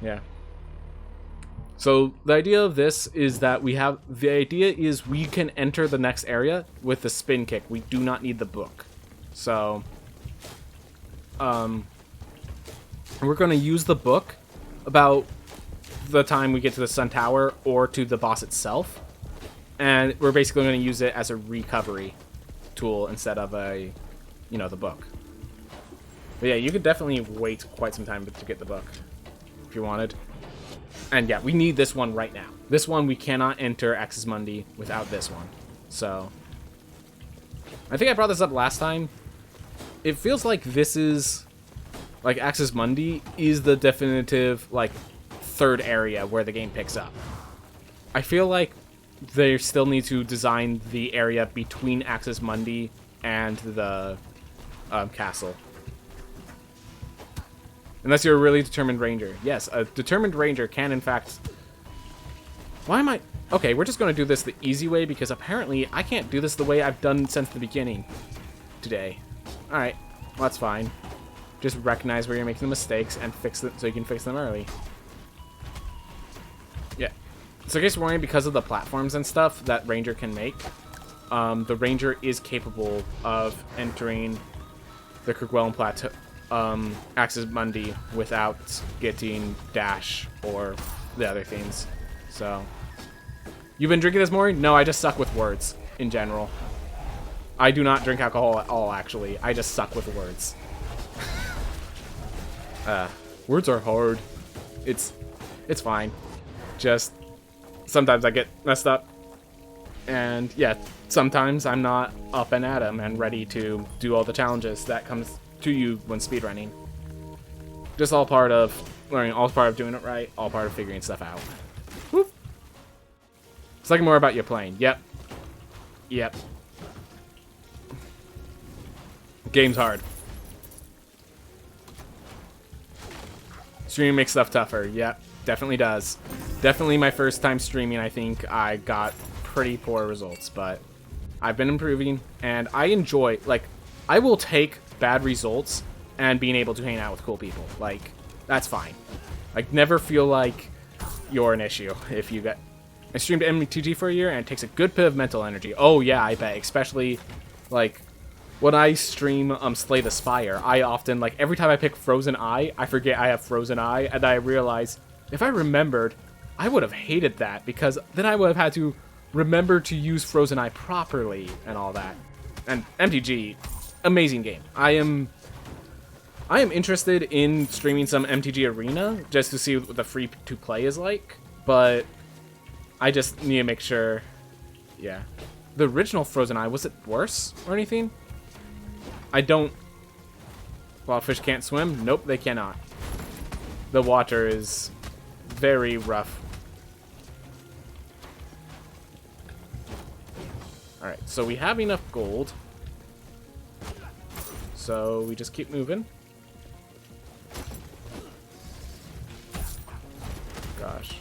Yeah. So the idea of this is that we can enter the next area with the spin kick. We do not need the book. So, we're going to use the book about the time we get to the Sun Tower or to the boss itself. And we're basically going to use it as a recovery tool instead of the book. But yeah, you could definitely wait quite some time to get the book if you wanted. And yeah, we need this one right now. This one, we cannot enter Axis Mundi without this one. So, I think I brought this up last time. It feels like this is, like, Axis Mundi is the definitive, like, third area where the game picks up. I feel like they still need to design the area between Axis Mundi and the castle. Unless you're a really determined ranger. Yes, a determined ranger can, in fact... Why am I... Okay, we're just going to do this the easy way, because apparently I can't do this the way I've done since the beginning today. Alright, well, that's fine. Just recognize where you're making the mistakes and fix it so you can fix them early. Yeah. So in case you're wondering, because of the platforms and stuff that ranger can make, the ranger is capable of entering the Kerguelen Plateau... Axis Mundi without getting dash or the other things. So, you've been drinking this morning? No, I just suck with words in general. I do not drink alcohol at all, actually. I just suck with words. Words are hard. It's fine. Just sometimes I get messed up. And yeah, sometimes I'm not up and at 'em and ready to do all the challenges that comes to you when speedrunning. Just all part of learning, all part of doing it right, all part of figuring stuff out. Whoop. It's like more about you playing. Yep. Yep. Game's hard. Streaming makes stuff tougher. Yep. Definitely does. Definitely my first time streaming, I think I got pretty poor results, but I've been improving, and I enjoy, like, I will take bad results and being able to hang out with cool people. Like, that's fine. Like, never feel like you're an issue if you get... I streamed MTG for a year, and it takes a good bit of mental energy. Oh, yeah, I bet. Especially, like, when I stream Slay the Spire, I often, like, every time I pick Frozen Eye, I forget I have Frozen Eye, and I realize, if I remembered, I would have hated that, because then I would have had to remember to use Frozen Eye properly and all that. And MTG... amazing game. I am interested in streaming some MTG Arena just to see what the free to play is like, but I just need to make sure. Yeah, the original Frozen Eye, was it worse or anything? I don't. Wild fish can't swim. Nope, they cannot. The water is very rough. Alright, so we have enough gold. So we just keep moving. Gosh.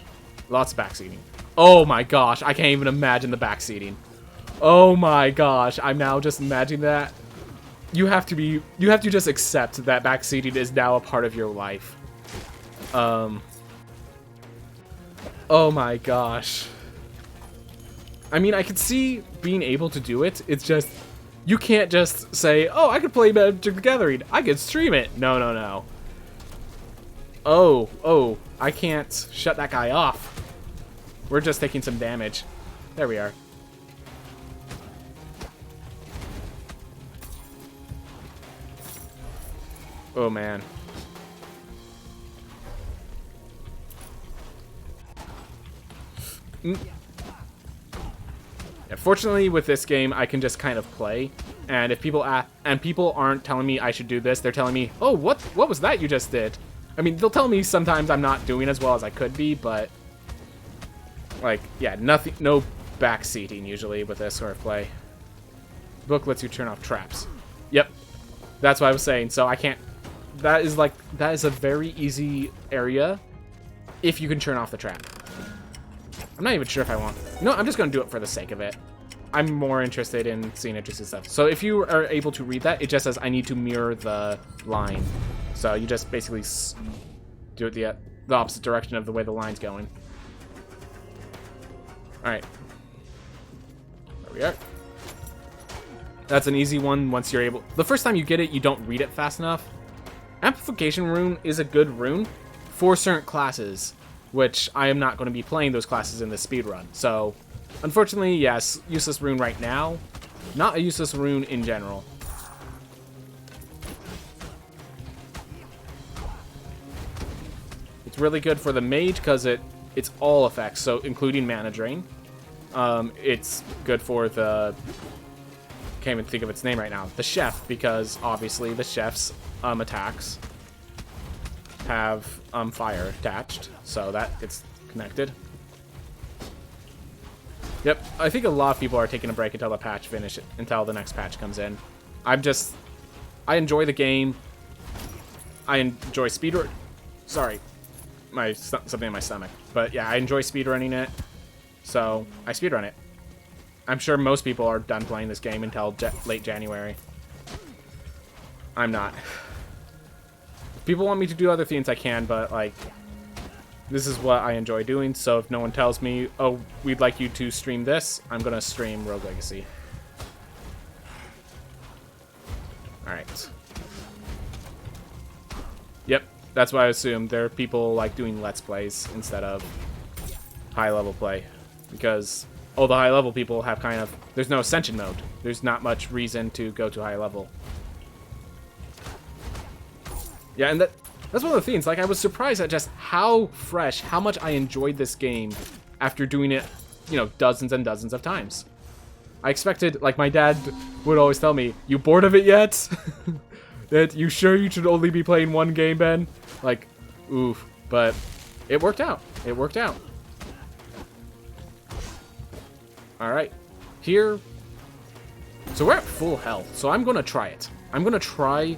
Lots of backseating. Oh my gosh, I can't even imagine the backseating. Oh my gosh, I'm now just imagining that. You have to just accept that backseating is now a part of your life. Oh my gosh. I mean, I could see being able to do it. It's just, you can't just say, oh, I could play Magic the Gathering. I could stream it. No, no, no. Oh, I can't shut that guy off. We're just taking some damage. There we are. Oh, man. Yeah, fortunately, with this game, I can just kind of play. And if people aren't telling me I should do this, they're telling me, oh, what was that you just did? I mean, they'll tell me sometimes I'm not doing as well as I could be, but... Like, yeah, nothing, no backseating usually with this sort of play. Book lets you turn off traps. Yep. That's what I was saying. So I can't... That is a very easy area if you can turn off the trap. I'm not even sure if I want... No, I'm just going to do it for the sake of it. I'm more interested in seeing interesting stuff. So if you are able to read that, it just says I need to mirror the line. So you just basically do it the opposite direction of the way the line's going. Alright. There we are. That's an easy one once you're able... The first time you get it, you don't read it fast enough. Amplification rune is a good rune for certain classes, which I am not going to be playing those classes in this speedrun. So, unfortunately, yes, useless rune right now. Not a useless rune in general. It's really good for the mage because it's all effects, so including mana drain. It's good for the... Can't even think of its name right now. The chef, because obviously the chef's attacks have fire attached, so that it's connected. Yep, I think a lot of people are taking a break until the patch until the next patch comes in. I enjoy the game. I enjoy speedrun. Sorry, something in my stomach. But yeah, I enjoy speedrunning it, so I speedrun it. I'm sure most people are done playing this game until late January. I'm not. If people want me to do other things, I can, but, like, this is what I enjoy doing, so if no one tells me, oh, we'd like you to stream this, I'm gonna stream Rogue Legacy. Alright. Yep, that's what I assume. There are people, like, doing Let's Plays instead of high-level play, because... all the high-level people have kind of... There's no Ascension mode. There's not much reason to go to high level. Yeah, and that's one of the things. Like, I was surprised at just how fresh, how much I enjoyed this game after doing it, you know, dozens and dozens of times. I expected... Like, my dad would always tell me, you bored of it yet? That you sure you should only be playing one game, Ben? Like, oof. But it worked out. It worked out. Alright, here, so we're at full health, so I'm gonna try it. I'm gonna try,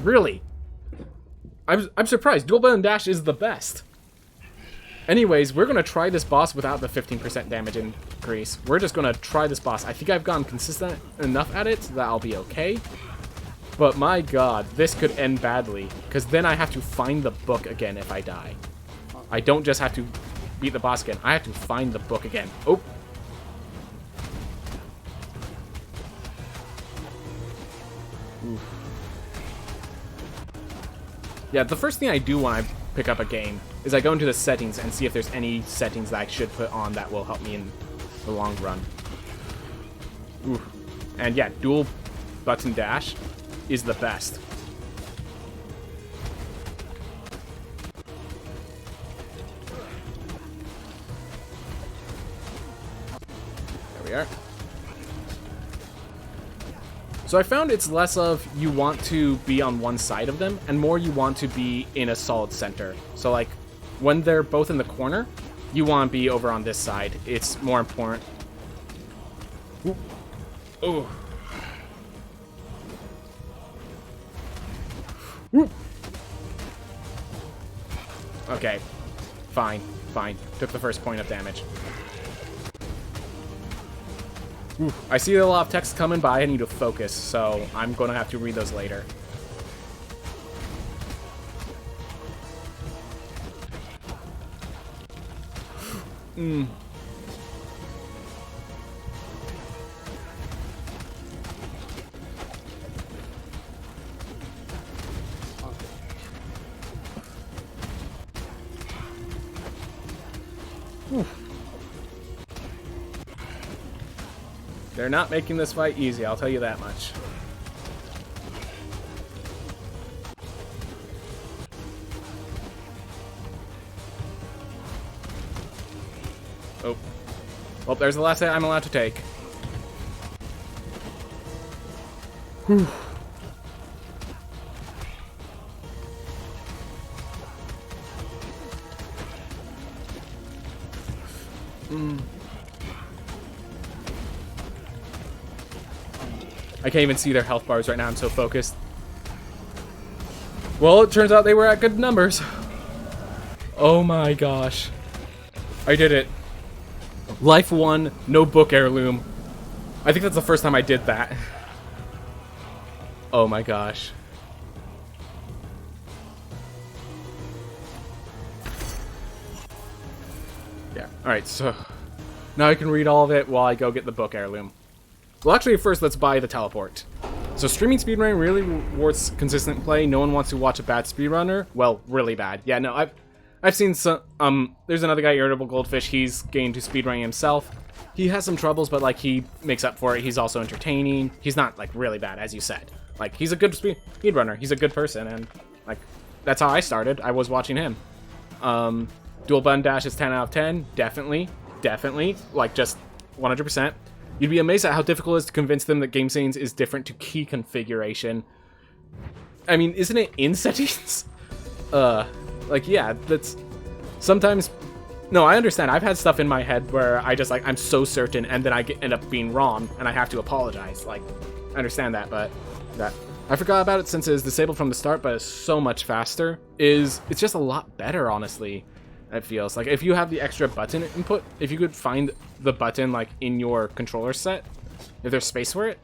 really, I'm surprised, dual button dash is the best. Anyways, we're gonna try this boss without the 15% damage increase. We're just gonna try this boss. I think I've gotten consistent enough at it that I'll be okay. But my god, this could end badly, because then I have to find the book again if I die. I don't just have to beat the boss again. I have to find the book again. Oh. Oof. Yeah, the first thing I do when I pick up a game is I go into the settings and see if there's any settings that I should put on that will help me in the long run. Oof. And yeah, dual button dash is the best. Are. So I found it's less of you want to be on one side of them and more you want to be in a solid center. So like when they're both in the corner, you want to be over on this side. It's more important. Ooh. Ooh. Ooh. Okay. Fine. Fine. Took the first point of damage. Ooh. I see a lot of text coming, but I need to focus, so I'm going to have to read those later. Mm. They're not making this fight easy, I'll tell you that much. Oh. Well, there's the last hit I'm allowed to take. Whew. I can't even see their health bars right now, I'm so focused. Well, it turns out they were at good numbers. Oh my gosh. I did it. Life 1, no book heirloom. I think that's the first time I did that. Oh my gosh. Yeah, alright, so now I can read all of it while I go get the book heirloom. Well, actually, first, let's buy the teleport. So streaming speedrunning really rewards consistent play. No one wants to watch a bad speedrunner. Well, really bad. Yeah, no, I've seen some, there's another guy, Irritable Goldfish, he's getting to speedrunning himself. He has some troubles, but, like, he makes up for it. He's also entertaining. He's not, like, really bad, as you said. Like, he's a good speedrunner. He's a good person, and, like, that's how I started. I was watching him. Dual button dash is 10 out of 10. Definitely. Definitely. Like, just 100%. You'd be amazed at how difficult it is to convince them that game settings is different to key configuration. I mean, isn't it in settings? Like, yeah, that's... Sometimes... No, I understand. I've had stuff in my head where I just, like, I'm so certain, and then I end up being wrong, and I have to apologize. Like, I understand that, but... I forgot about it since it is disabled from the start, but it's so much faster. It's just a lot better, honestly. It feels like if you have the extra button input, if you could find the button like in your controller set, if there's space for it,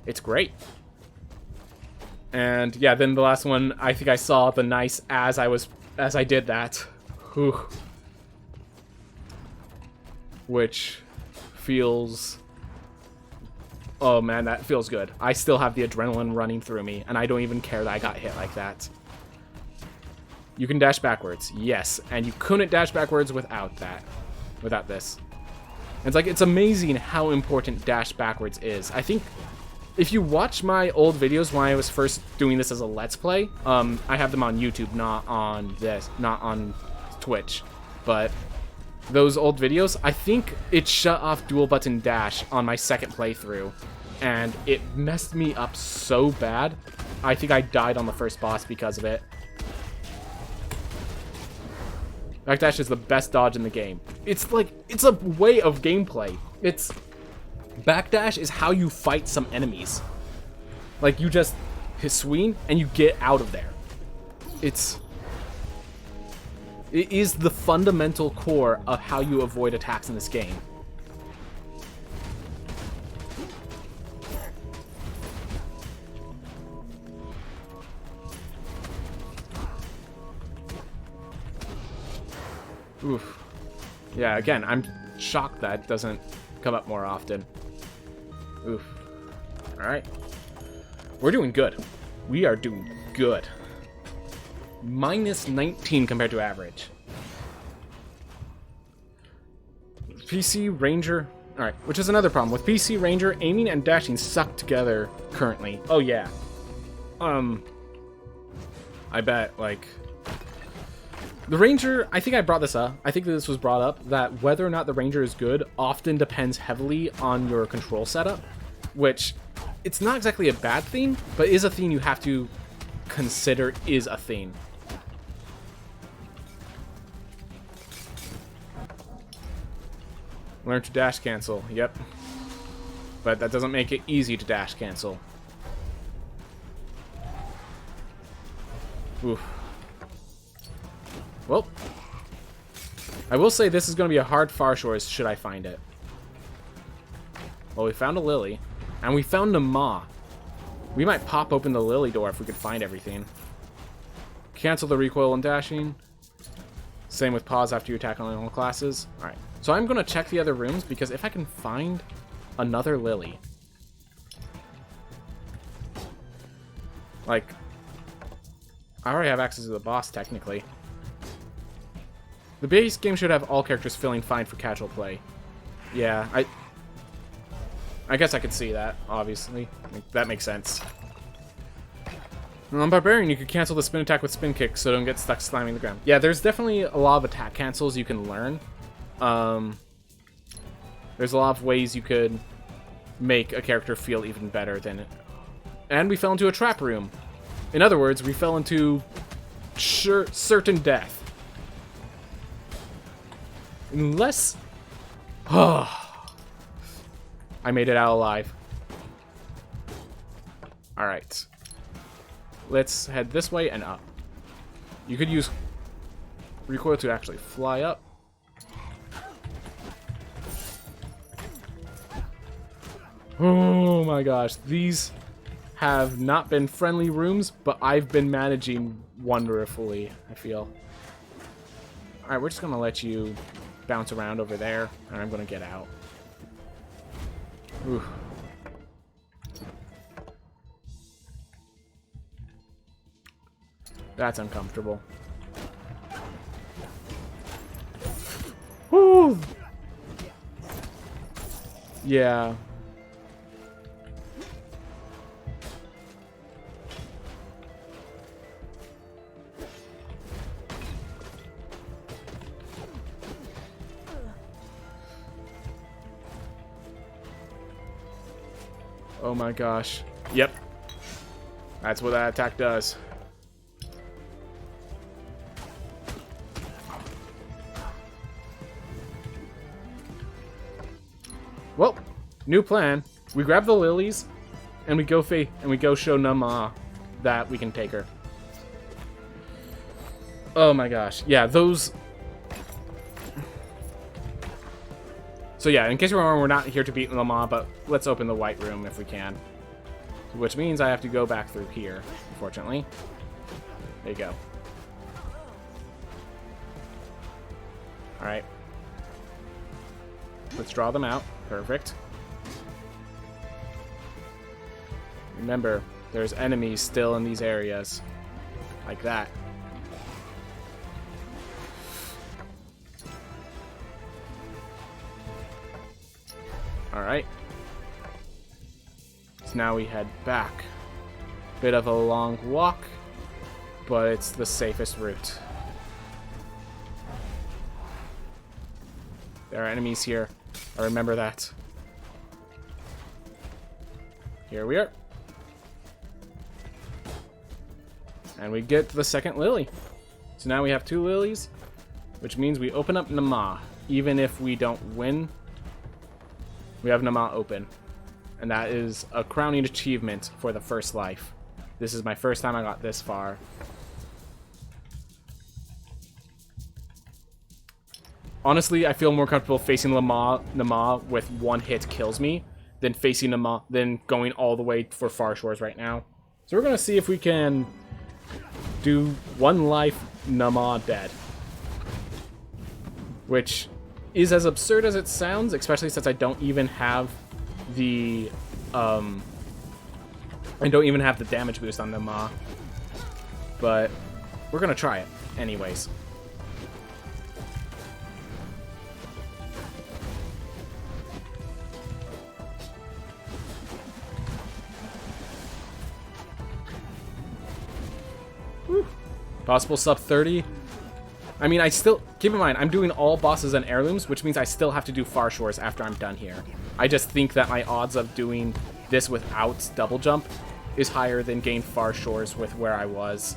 it's great. And yeah, then the last one, I think I saw the nice as I did that. Whew. Which feels, oh man, that feels good. I still have the adrenaline running through me, and I don't even care that I got hit like that. You can dash backwards, yes, and you couldn't dash backwards without that, without this. It's like, it's amazing how important dash backwards is. I think if you watch my old videos when I was first doing this as a Let's Play, I have them on YouTube, not on Twitch, but those old videos, I think it shut off dual button dash on my second playthrough, and it messed me up so bad. I think I died on the first boss because of it. Backdash is the best dodge in the game. It's like, it's a way of gameplay. Backdash is how you fight some enemies. Like, you just swing and you get out of there. It is the fundamental core of how you avoid attacks in this game. Oof. Yeah, again, I'm shocked that doesn't come up more often. Oof. Alright. We're doing good. We are doing good. Minus 19 compared to average. PC Ranger... Alright, which is another problem. With PC Ranger, aiming and dashing suck together currently. Oh, yeah. I bet, like... The Ranger, I think I brought this up. I think that this was brought up, that whether or not the Ranger is good often depends heavily on your control setup, which it's not exactly a bad thing, but is a thing you have to consider is a thing. Learn to dash cancel. Yep. But that doesn't make it easy to dash cancel. Oof. Well, I will say this is going to be a hard Far Shores should I find it. Well, we found a lily. And we found a maw. We might pop open the lily door if we could find everything. Cancel the recoil and dashing. Same with pause after you attack on all classes. Alright. So I'm going to check the other rooms because if I can find another lily. Like, I already have access to the boss technically. The base game should have all characters feeling fine for casual play. Yeah, I guess I could see that, obviously. That makes sense. On Barbarian, you could cancel the spin attack with spin kick so don't get stuck slamming the ground. Yeah, there's definitely a lot of attack cancels you can learn. There's a lot of ways you could make a character feel even better than it. And we fell into a trap room. In other words, we fell into certain death. Unless... I made it out alive. Alright. Let's head this way and up. You could use recoil to actually fly up. Oh my gosh. These have not been friendly rooms, but I've been managing wonderfully, I feel. Alright, we're just going to let you bounce around over there, and I'm going to get out. Ooh. That's uncomfortable. Woo! Yeah. Oh my gosh. Yep. That's what that attack does. Well, new plan. We grab the lilies, and we go show Nama that we can take her. Oh my gosh. Yeah, those... So yeah, in case you're wondering, we're not here to beat Nama, but let's open the white room if we can. Which means I have to go back through here, unfortunately. There you go. Alright. Let's draw them out. Perfect. Remember, there's enemies still in these areas. Like that. Alright. So now we head back. Bit of a long walk, but it's the safest route. There are enemies here. I remember that. Here we are. And we get the second lily. So now we have 2 lilies, which means we open up Nama. Even if we don't win, we have Nama open. And that is a crowning achievement for the first life. This is my first time I got this far. Honestly, I feel more comfortable facing Nama with 1 hit kills me than facing Nama, than going all the way for Far Shores right now. So we're going to see if we can do 1 life Nama dead. Which is as absurd as it sounds, especially since I don't even have the damage boost on Nama. But we're going to try it anyways. Possible sub 30. I mean, I still... Keep in mind, I'm doing all bosses and heirlooms, which means I still have to do Far Shores after I'm done here. I just think that my odds of doing this without double jump is higher than getting Far Shores with where I was.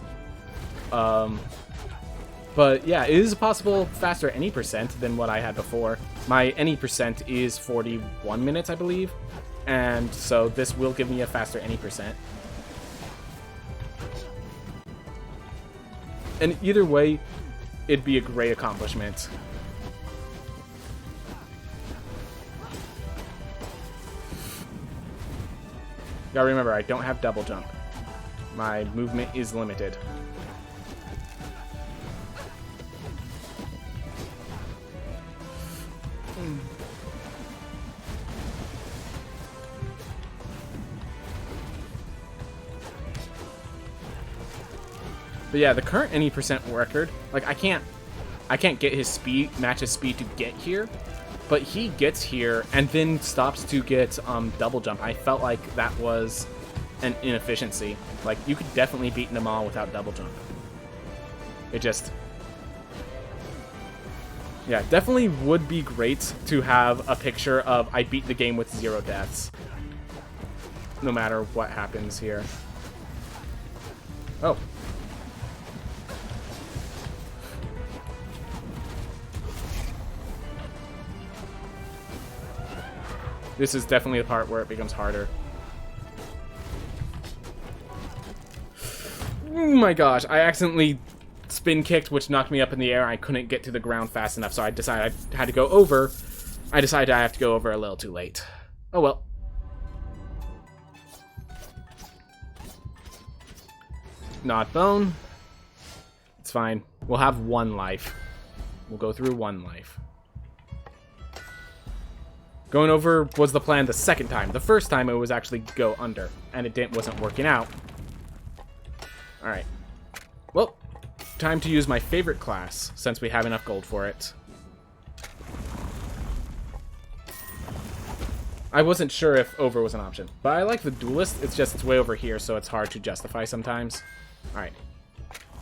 But yeah, it is a possible faster any percent than what I had before. My any percent is 41 minutes, I believe. And so this will give me a faster any percent. And either way, it'd be a great accomplishment. Gotta remember, I don't have double jump. My movement is limited. But yeah, the current any percent record, like I can't get his speed, match his speed to get here, but he gets here and then stops to get double jump. I felt like that was an inefficiency. Like you could definitely beat them all without double jump. It just, yeah, definitely would be great to have a picture of I beat the game with 0 deaths, no matter what happens here. Oh. This is definitely the part where it becomes harder. Oh my gosh, I accidentally spin kicked, which knocked me up in the air. I couldn't get to the ground fast enough, so I decided I had to go over. I decided I have to go over a little too late. Oh well. Not bone. It's fine. We'll have 1 life. We'll go through 1 life. Going over was the plan the second time. The first time it was actually go under, and it wasn't working out. Alright. Well, time to use my favorite class, since we have enough gold for it. I wasn't sure if over was an option, but I like the duelist. It's just it's way over here, so it's hard to justify sometimes. Alright.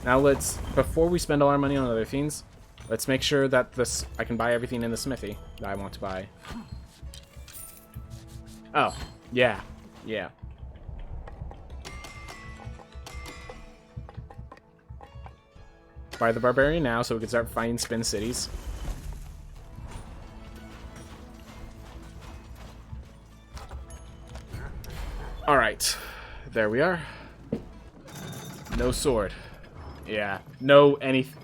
Now let's, before we spend all our money on other things, let's make sure that I can buy everything in the smithy that I want to buy. Oh, yeah. Yeah. Buy the Barbarian now so we can start finding spin cities. Alright. There we are. No sword. Yeah. No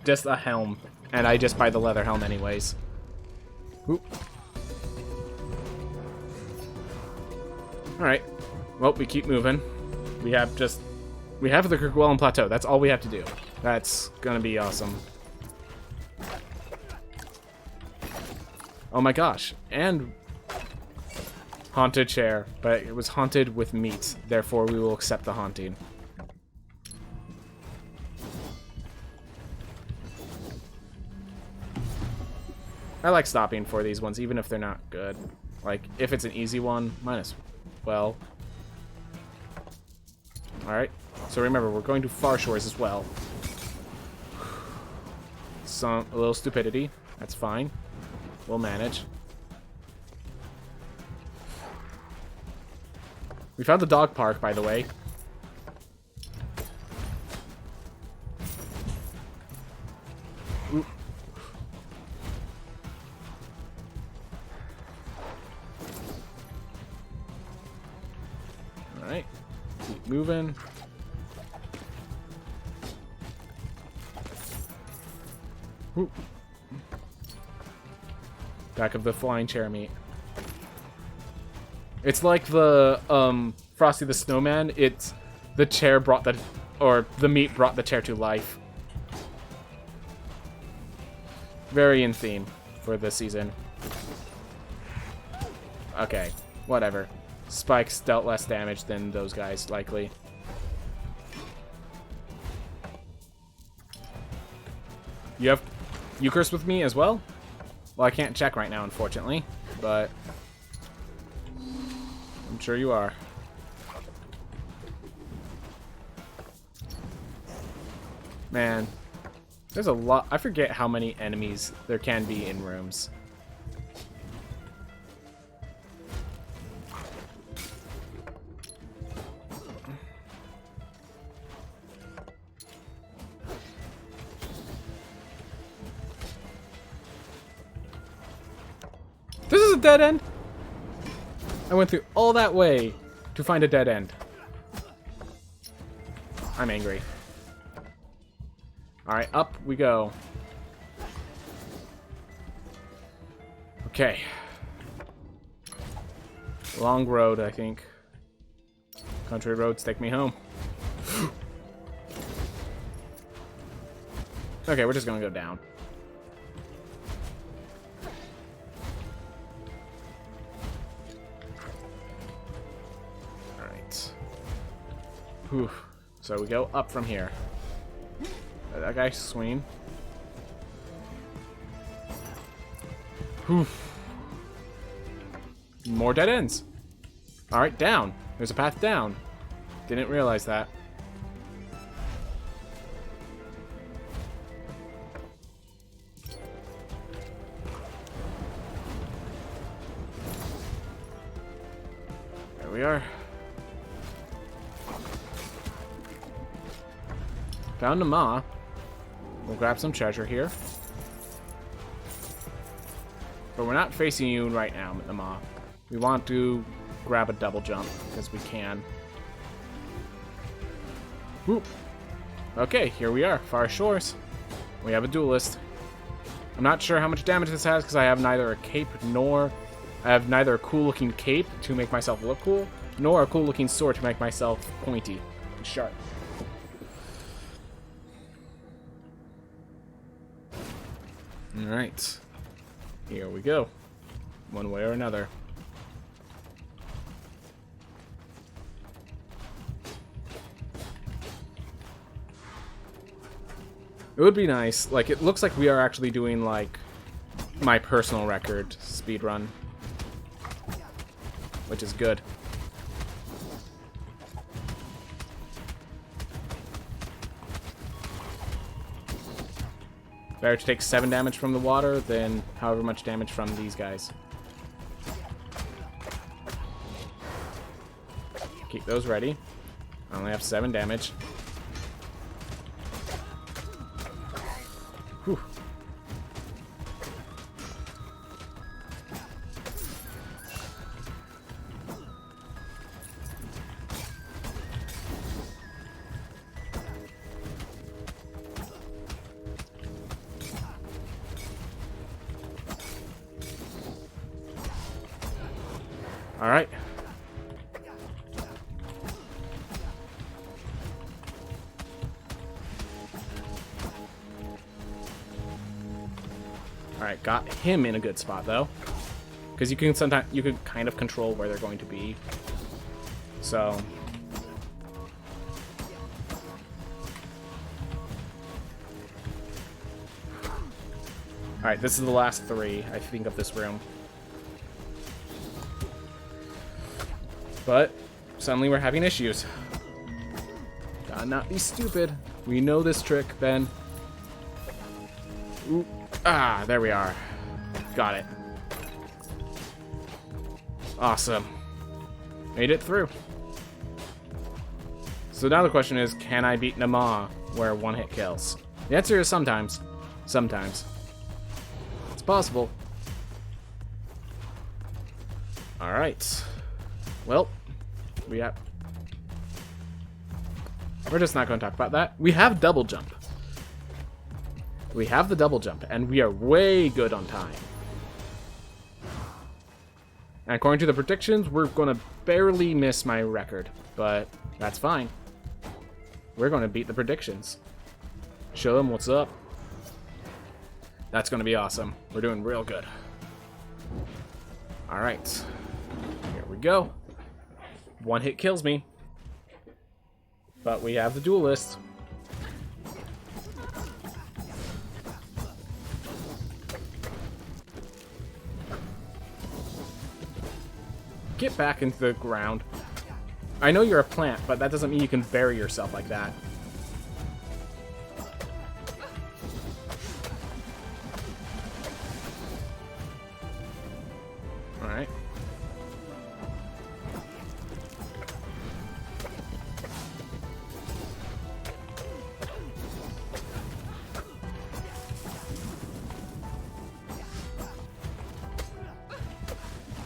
just a helm. And I just buy the leather helm anyways. Oop. Alright. Well, we keep moving. We have the Kirkwellen Plateau. That's all we have to do. That's gonna be awesome. Oh my gosh. And haunted chair. But it was haunted with meat. Therefore, we will accept the haunting. I like stopping for these ones, even if they're not good. Like, if it's an easy one, might as well. Alright. So remember, we're going to far shores as well. A little stupidity. That's fine. We'll manage. We found the dog park, by the way. Ooh. Alright. Keep moving. Ooh. Back of the flying chair meat. It's like the Frosty the Snowman. It's the chair brought the meat brought the chair to life. Very in theme for this season. Okay, whatever. Spikes dealt less damage than those guys, likely. You have Eucharist with me as well? Well, I can't check right now, unfortunately, but I'm sure you are. Man, there's a lot. I forget how many enemies there can be in rooms. dead end? I went through all that way to find a dead end. I'm angry. Alright, up we go. Okay. Long road, I think. Country roads take me home. Okay, we're just gonna go down. Alright. Whew. So we go up from here. That guy swing. Whew. More dead ends. Alright, down. There's a path down. Didn't realize that. There we are. Found a maw. We'll grab some treasure here. But we're not facing you right now, the maw. We want to grab a double jump because we can. Whoop. Okay, here we are, far shores. We have a duelist. I'm not sure how much damage this has because I have neither a cape nor I have neither a cool looking cape to make myself look cool, nor a cool looking sword to make myself pointy and sharp. Alright. Here we go. One way or another. It would be nice. Like, it looks like we are actually doing, like, my personal record speedrun. Which is good. Better to take 7 damage from the water than however much damage from these guys. Keep those ready. I only have 7 damage. Whew. All right. All right, got him in a good spot though, because you can kind of control where they're going to be. So. All right, this is the last 3, I think, of this room. But suddenly we're having issues. Gotta not be stupid. We know this trick, Ben. Ooh. Ah, there we are. Got it. Awesome. Made it through. So now the question is, can I beat Nama where 1 hit kills? The answer is sometimes. Sometimes. It's possible. Alright. Well, we're just not going to talk about that. We have double jump. We have the double jump, and we are way good on time. And according to the predictions, we're going to barely miss my record, but that's fine. We're going to beat the predictions. Show them what's up. That's going to be awesome. We're doing real good. All right. Here we go. 1 hit kills me. But we have the duelist. Get back into the ground. I know you're a plant, but that doesn't mean you can bury yourself like that. Alright.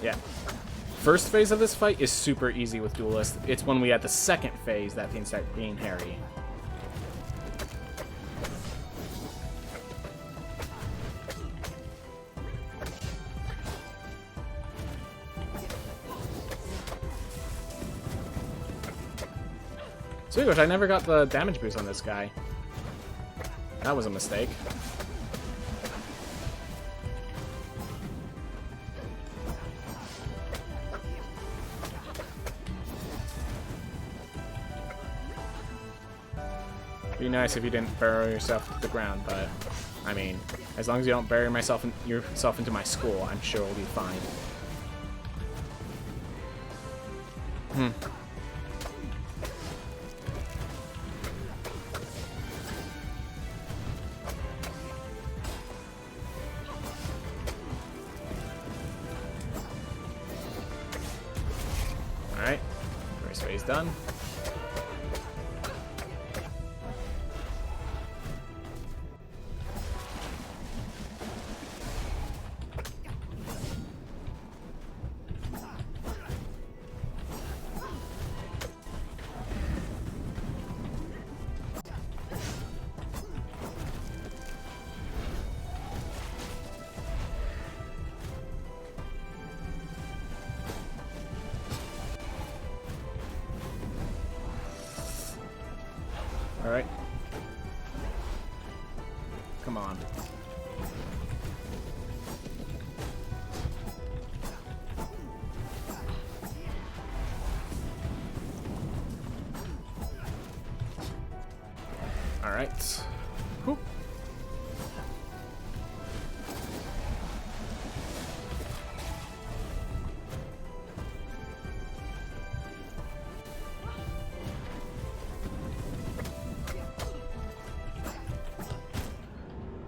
Yeah. First phase of this fight is super easy with Duelist. It's when we at the second phase that things start being hairy. Speaking of which, I never got the damage boost on this guy. That was a mistake. Be nice if you didn't burrow yourself to the ground, but I mean, as long as you don't bury yourself into my school, I'm sure we'll be fine. Alright, first phase done. Alright. Come on. Alright. Whew.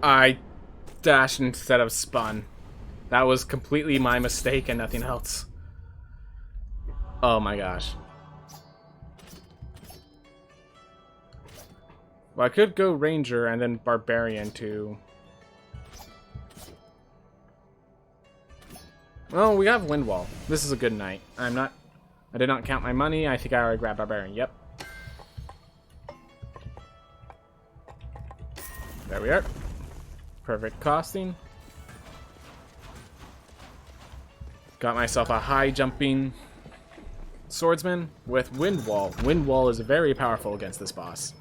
I dashed instead of spun. That was completely my mistake and nothing else. Oh my gosh. Well, I could go Ranger and then Barbarian too. Well, we have Wind Wall. This is a good night. I did not count my money. I think I already grabbed Barbarian. Yep. There we are. Perfect costing. Got myself a high jumping swordsman with Wind Wall. Wind Wall is very powerful against this boss.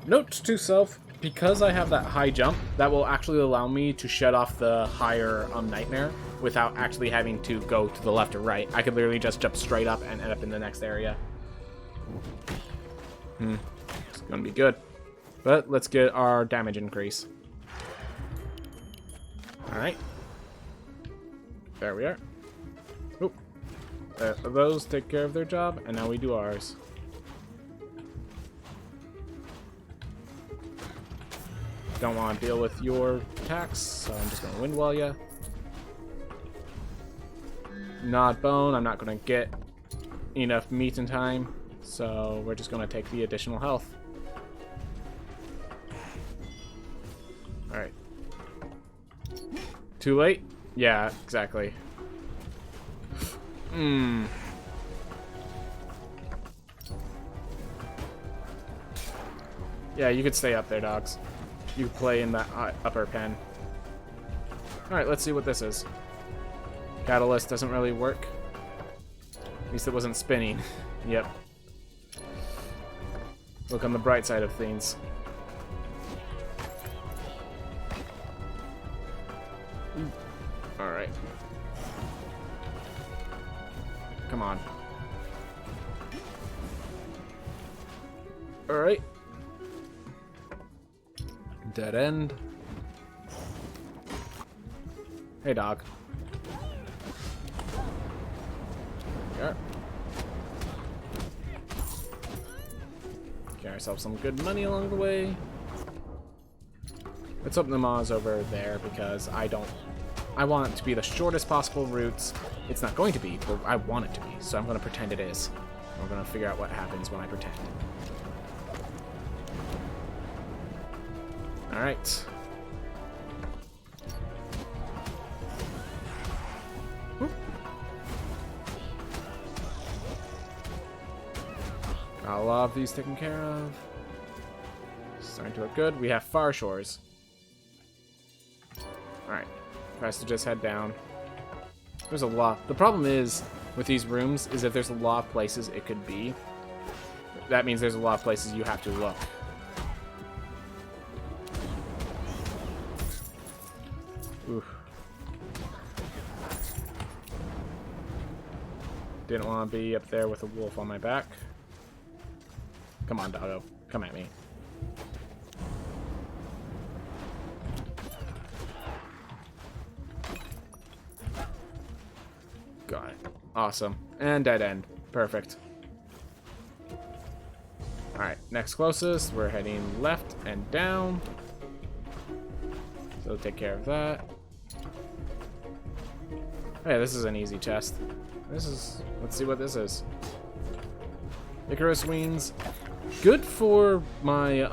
Note to self, because I have that high jump, that will actually allow me to shut off the higher Nightmare without actually having to go to the left or right. I could literally just jump straight up and end up in the next area. It's gonna be good. But let's get our damage increase. Alright. There we are. Oop. Those take care of their job, and now we do ours. Don't want to deal with your attacks, so I'm just going to Wind Wall ya. Nod Bone, I'm not going to get enough meat in time, so we're just going to take the additional health. Alright. Too late? Yeah, exactly. Yeah, you could stay up there, dogs. You play in that upper pen. Alright, let's see what this is. Catalyst doesn't really work. At least it wasn't spinning. Yep. Look on the bright side of things. Alright. Come on. Alright. Dead end. Hey, dog. Yeah. Get ourselves some good money along the way. Let's open the Maws over there because I want it to be the shortest possible routes. It's not going to be, but I want it to be, so I'm going to pretend it is. We're going to figure out what happens when I pretend. Alright. a lot of these taken care of. Starting to look good. We have far shores. Alright. Best to just head down. There's a lot. The problem is, with these rooms, is that there's a lot of places it could be. That means there's a lot of places you have to look. Oof. Didn't want to be up there with a wolf on my back. Come on, doggo. Come at me. Got it. Awesome. And dead end. Perfect. Alright, next closest. We're heading left and down. So take care of that. Hey, this is an easy chest. This is... Let's see what this is. Icarus wings. Good for my,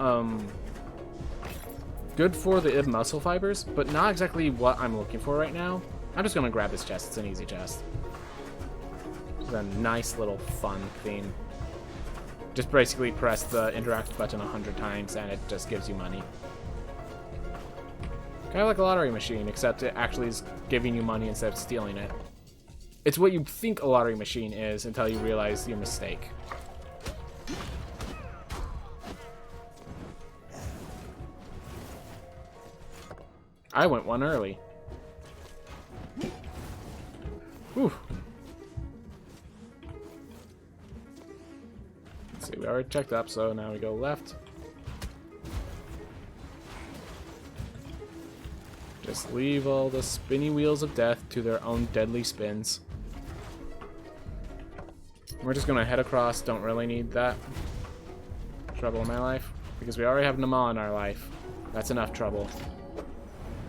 good for the Ib muscle fibers, but not exactly what I'm looking for right now. I'm just gonna grab this chest. It's an easy chest. It's a nice little fun theme. Just basically press the interact button 100 times and it just gives you money. Kind of like a lottery machine, except it actually is giving you money instead of stealing it. It's what you think a lottery machine is until you realize your mistake. I went one early. Whew. Let's see, we already checked up, so now we go left. Just leave all the spinny wheels of death to their own deadly spins. We're just gonna head across, don't really need that trouble in my life, because we already have Nama in our life. That's enough trouble.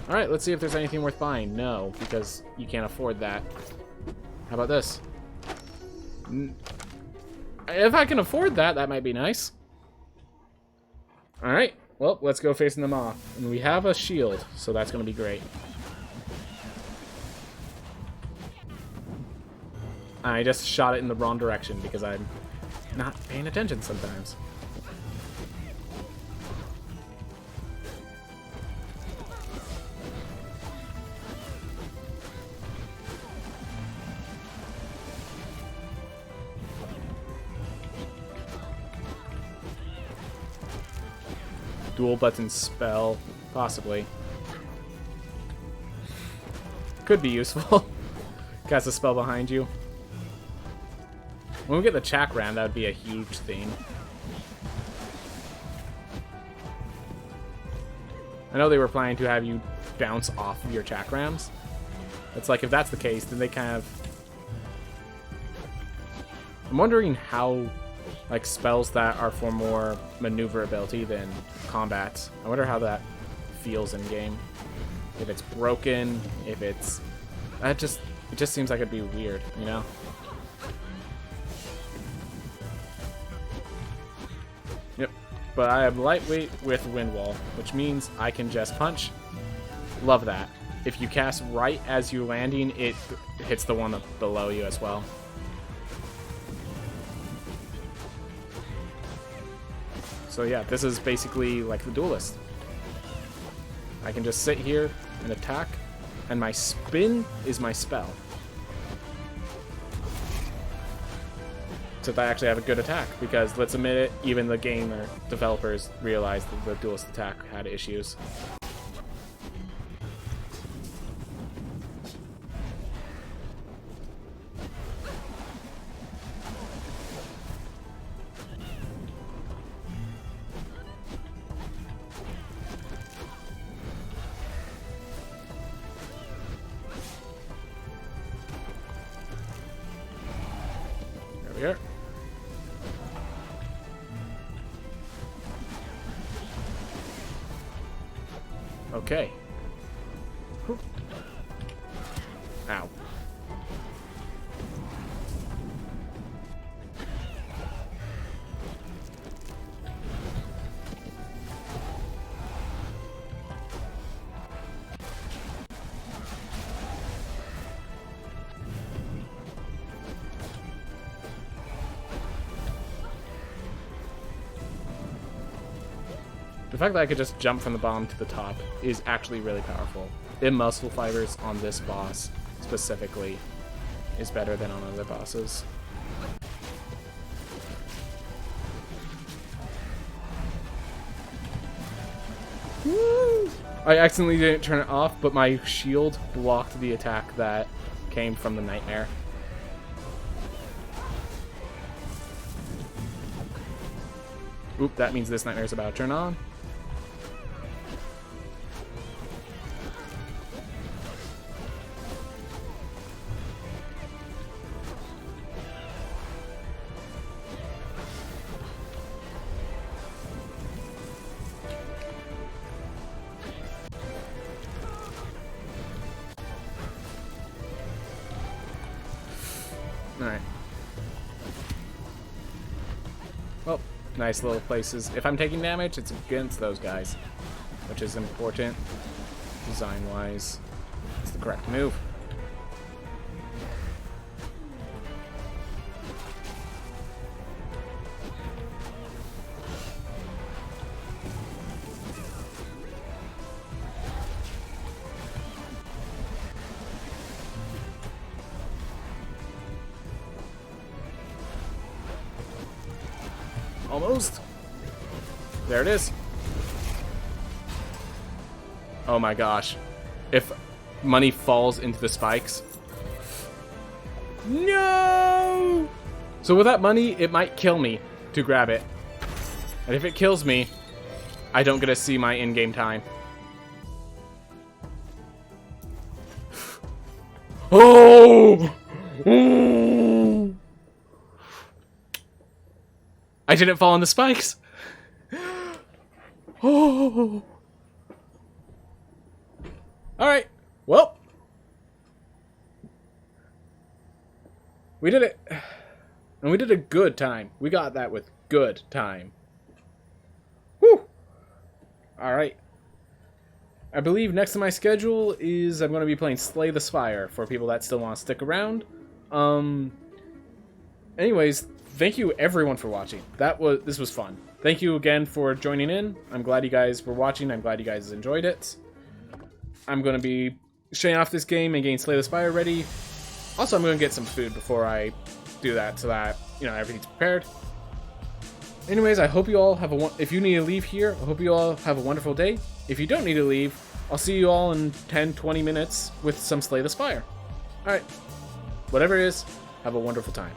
Alright, let's see if there's anything worth buying. No, because you can't afford that. How about this? If I can afford that, that might be nice. Alright, well, let's go face Nama. And we have a shield, so that's going to be great. I just shot it in the wrong direction because I'm not paying attention sometimes. Dual button spell, possibly. Could be useful. Cast a spell behind you. When we get the chakram, that would be a huge thing. I know they were planning to have you bounce off of your chakrams. It's like, if that's the case, then they kind of... I'm wondering how, like, spells that are for more maneuverability than combat, I wonder how that feels in game. If it's broken, if it's... it just seems like it'd be weird, you know? Yep. But I have lightweight with wind wall, which means I can just punch. Love that. If you cast right as you're landing, it hits the one below you as well. So yeah, this is basically like the duelist. I can just sit here and attack, and my spin is my spell. So I actually have a good attack, because let's admit it, even the game or developers realized that the duelist attack had issues. Here. Okay. Whew. Ow. The fact that I could just jump from the bottom to the top is actually really powerful. The muscle fibers on this boss specifically is better than on other bosses. Woo! I accidentally didn't turn it off, but my shield blocked the attack that came from the nightmare. Oop, that means this nightmare is about to turn on. Alright. Well, nice little places. If I'm taking damage, it's against those guys, which is important design-wise. It's the correct move. Almost. There it is. Oh my gosh. If money falls into the spikes. No! So with that money, it might kill me to grab it. And if it kills me, I don't get to see my in-game time. Oh! I didn't fall on the spikes. Oh. All right. Well, we did it, and we did a good time. We got that with good time. Whew. All right. I believe next on my schedule is I'm going to be playing Slay the Spire for people that still want to stick around. Anyways, thank you everyone for watching. This was fun. Thank you again for joining in. I'm glad you guys were watching. I'm glad you guys enjoyed it. I'm going to be shutting off this game and getting Slay the Spire ready. Also, I'm going to get some food before I do that so that, you know, everything's prepared. Anyways, I hope you all have if you need to leave here, I hope you all have a wonderful day. If you don't need to leave, I'll see you all in 10-20 minutes with some Slay the Spire. Alright. Whatever it is, have a wonderful time.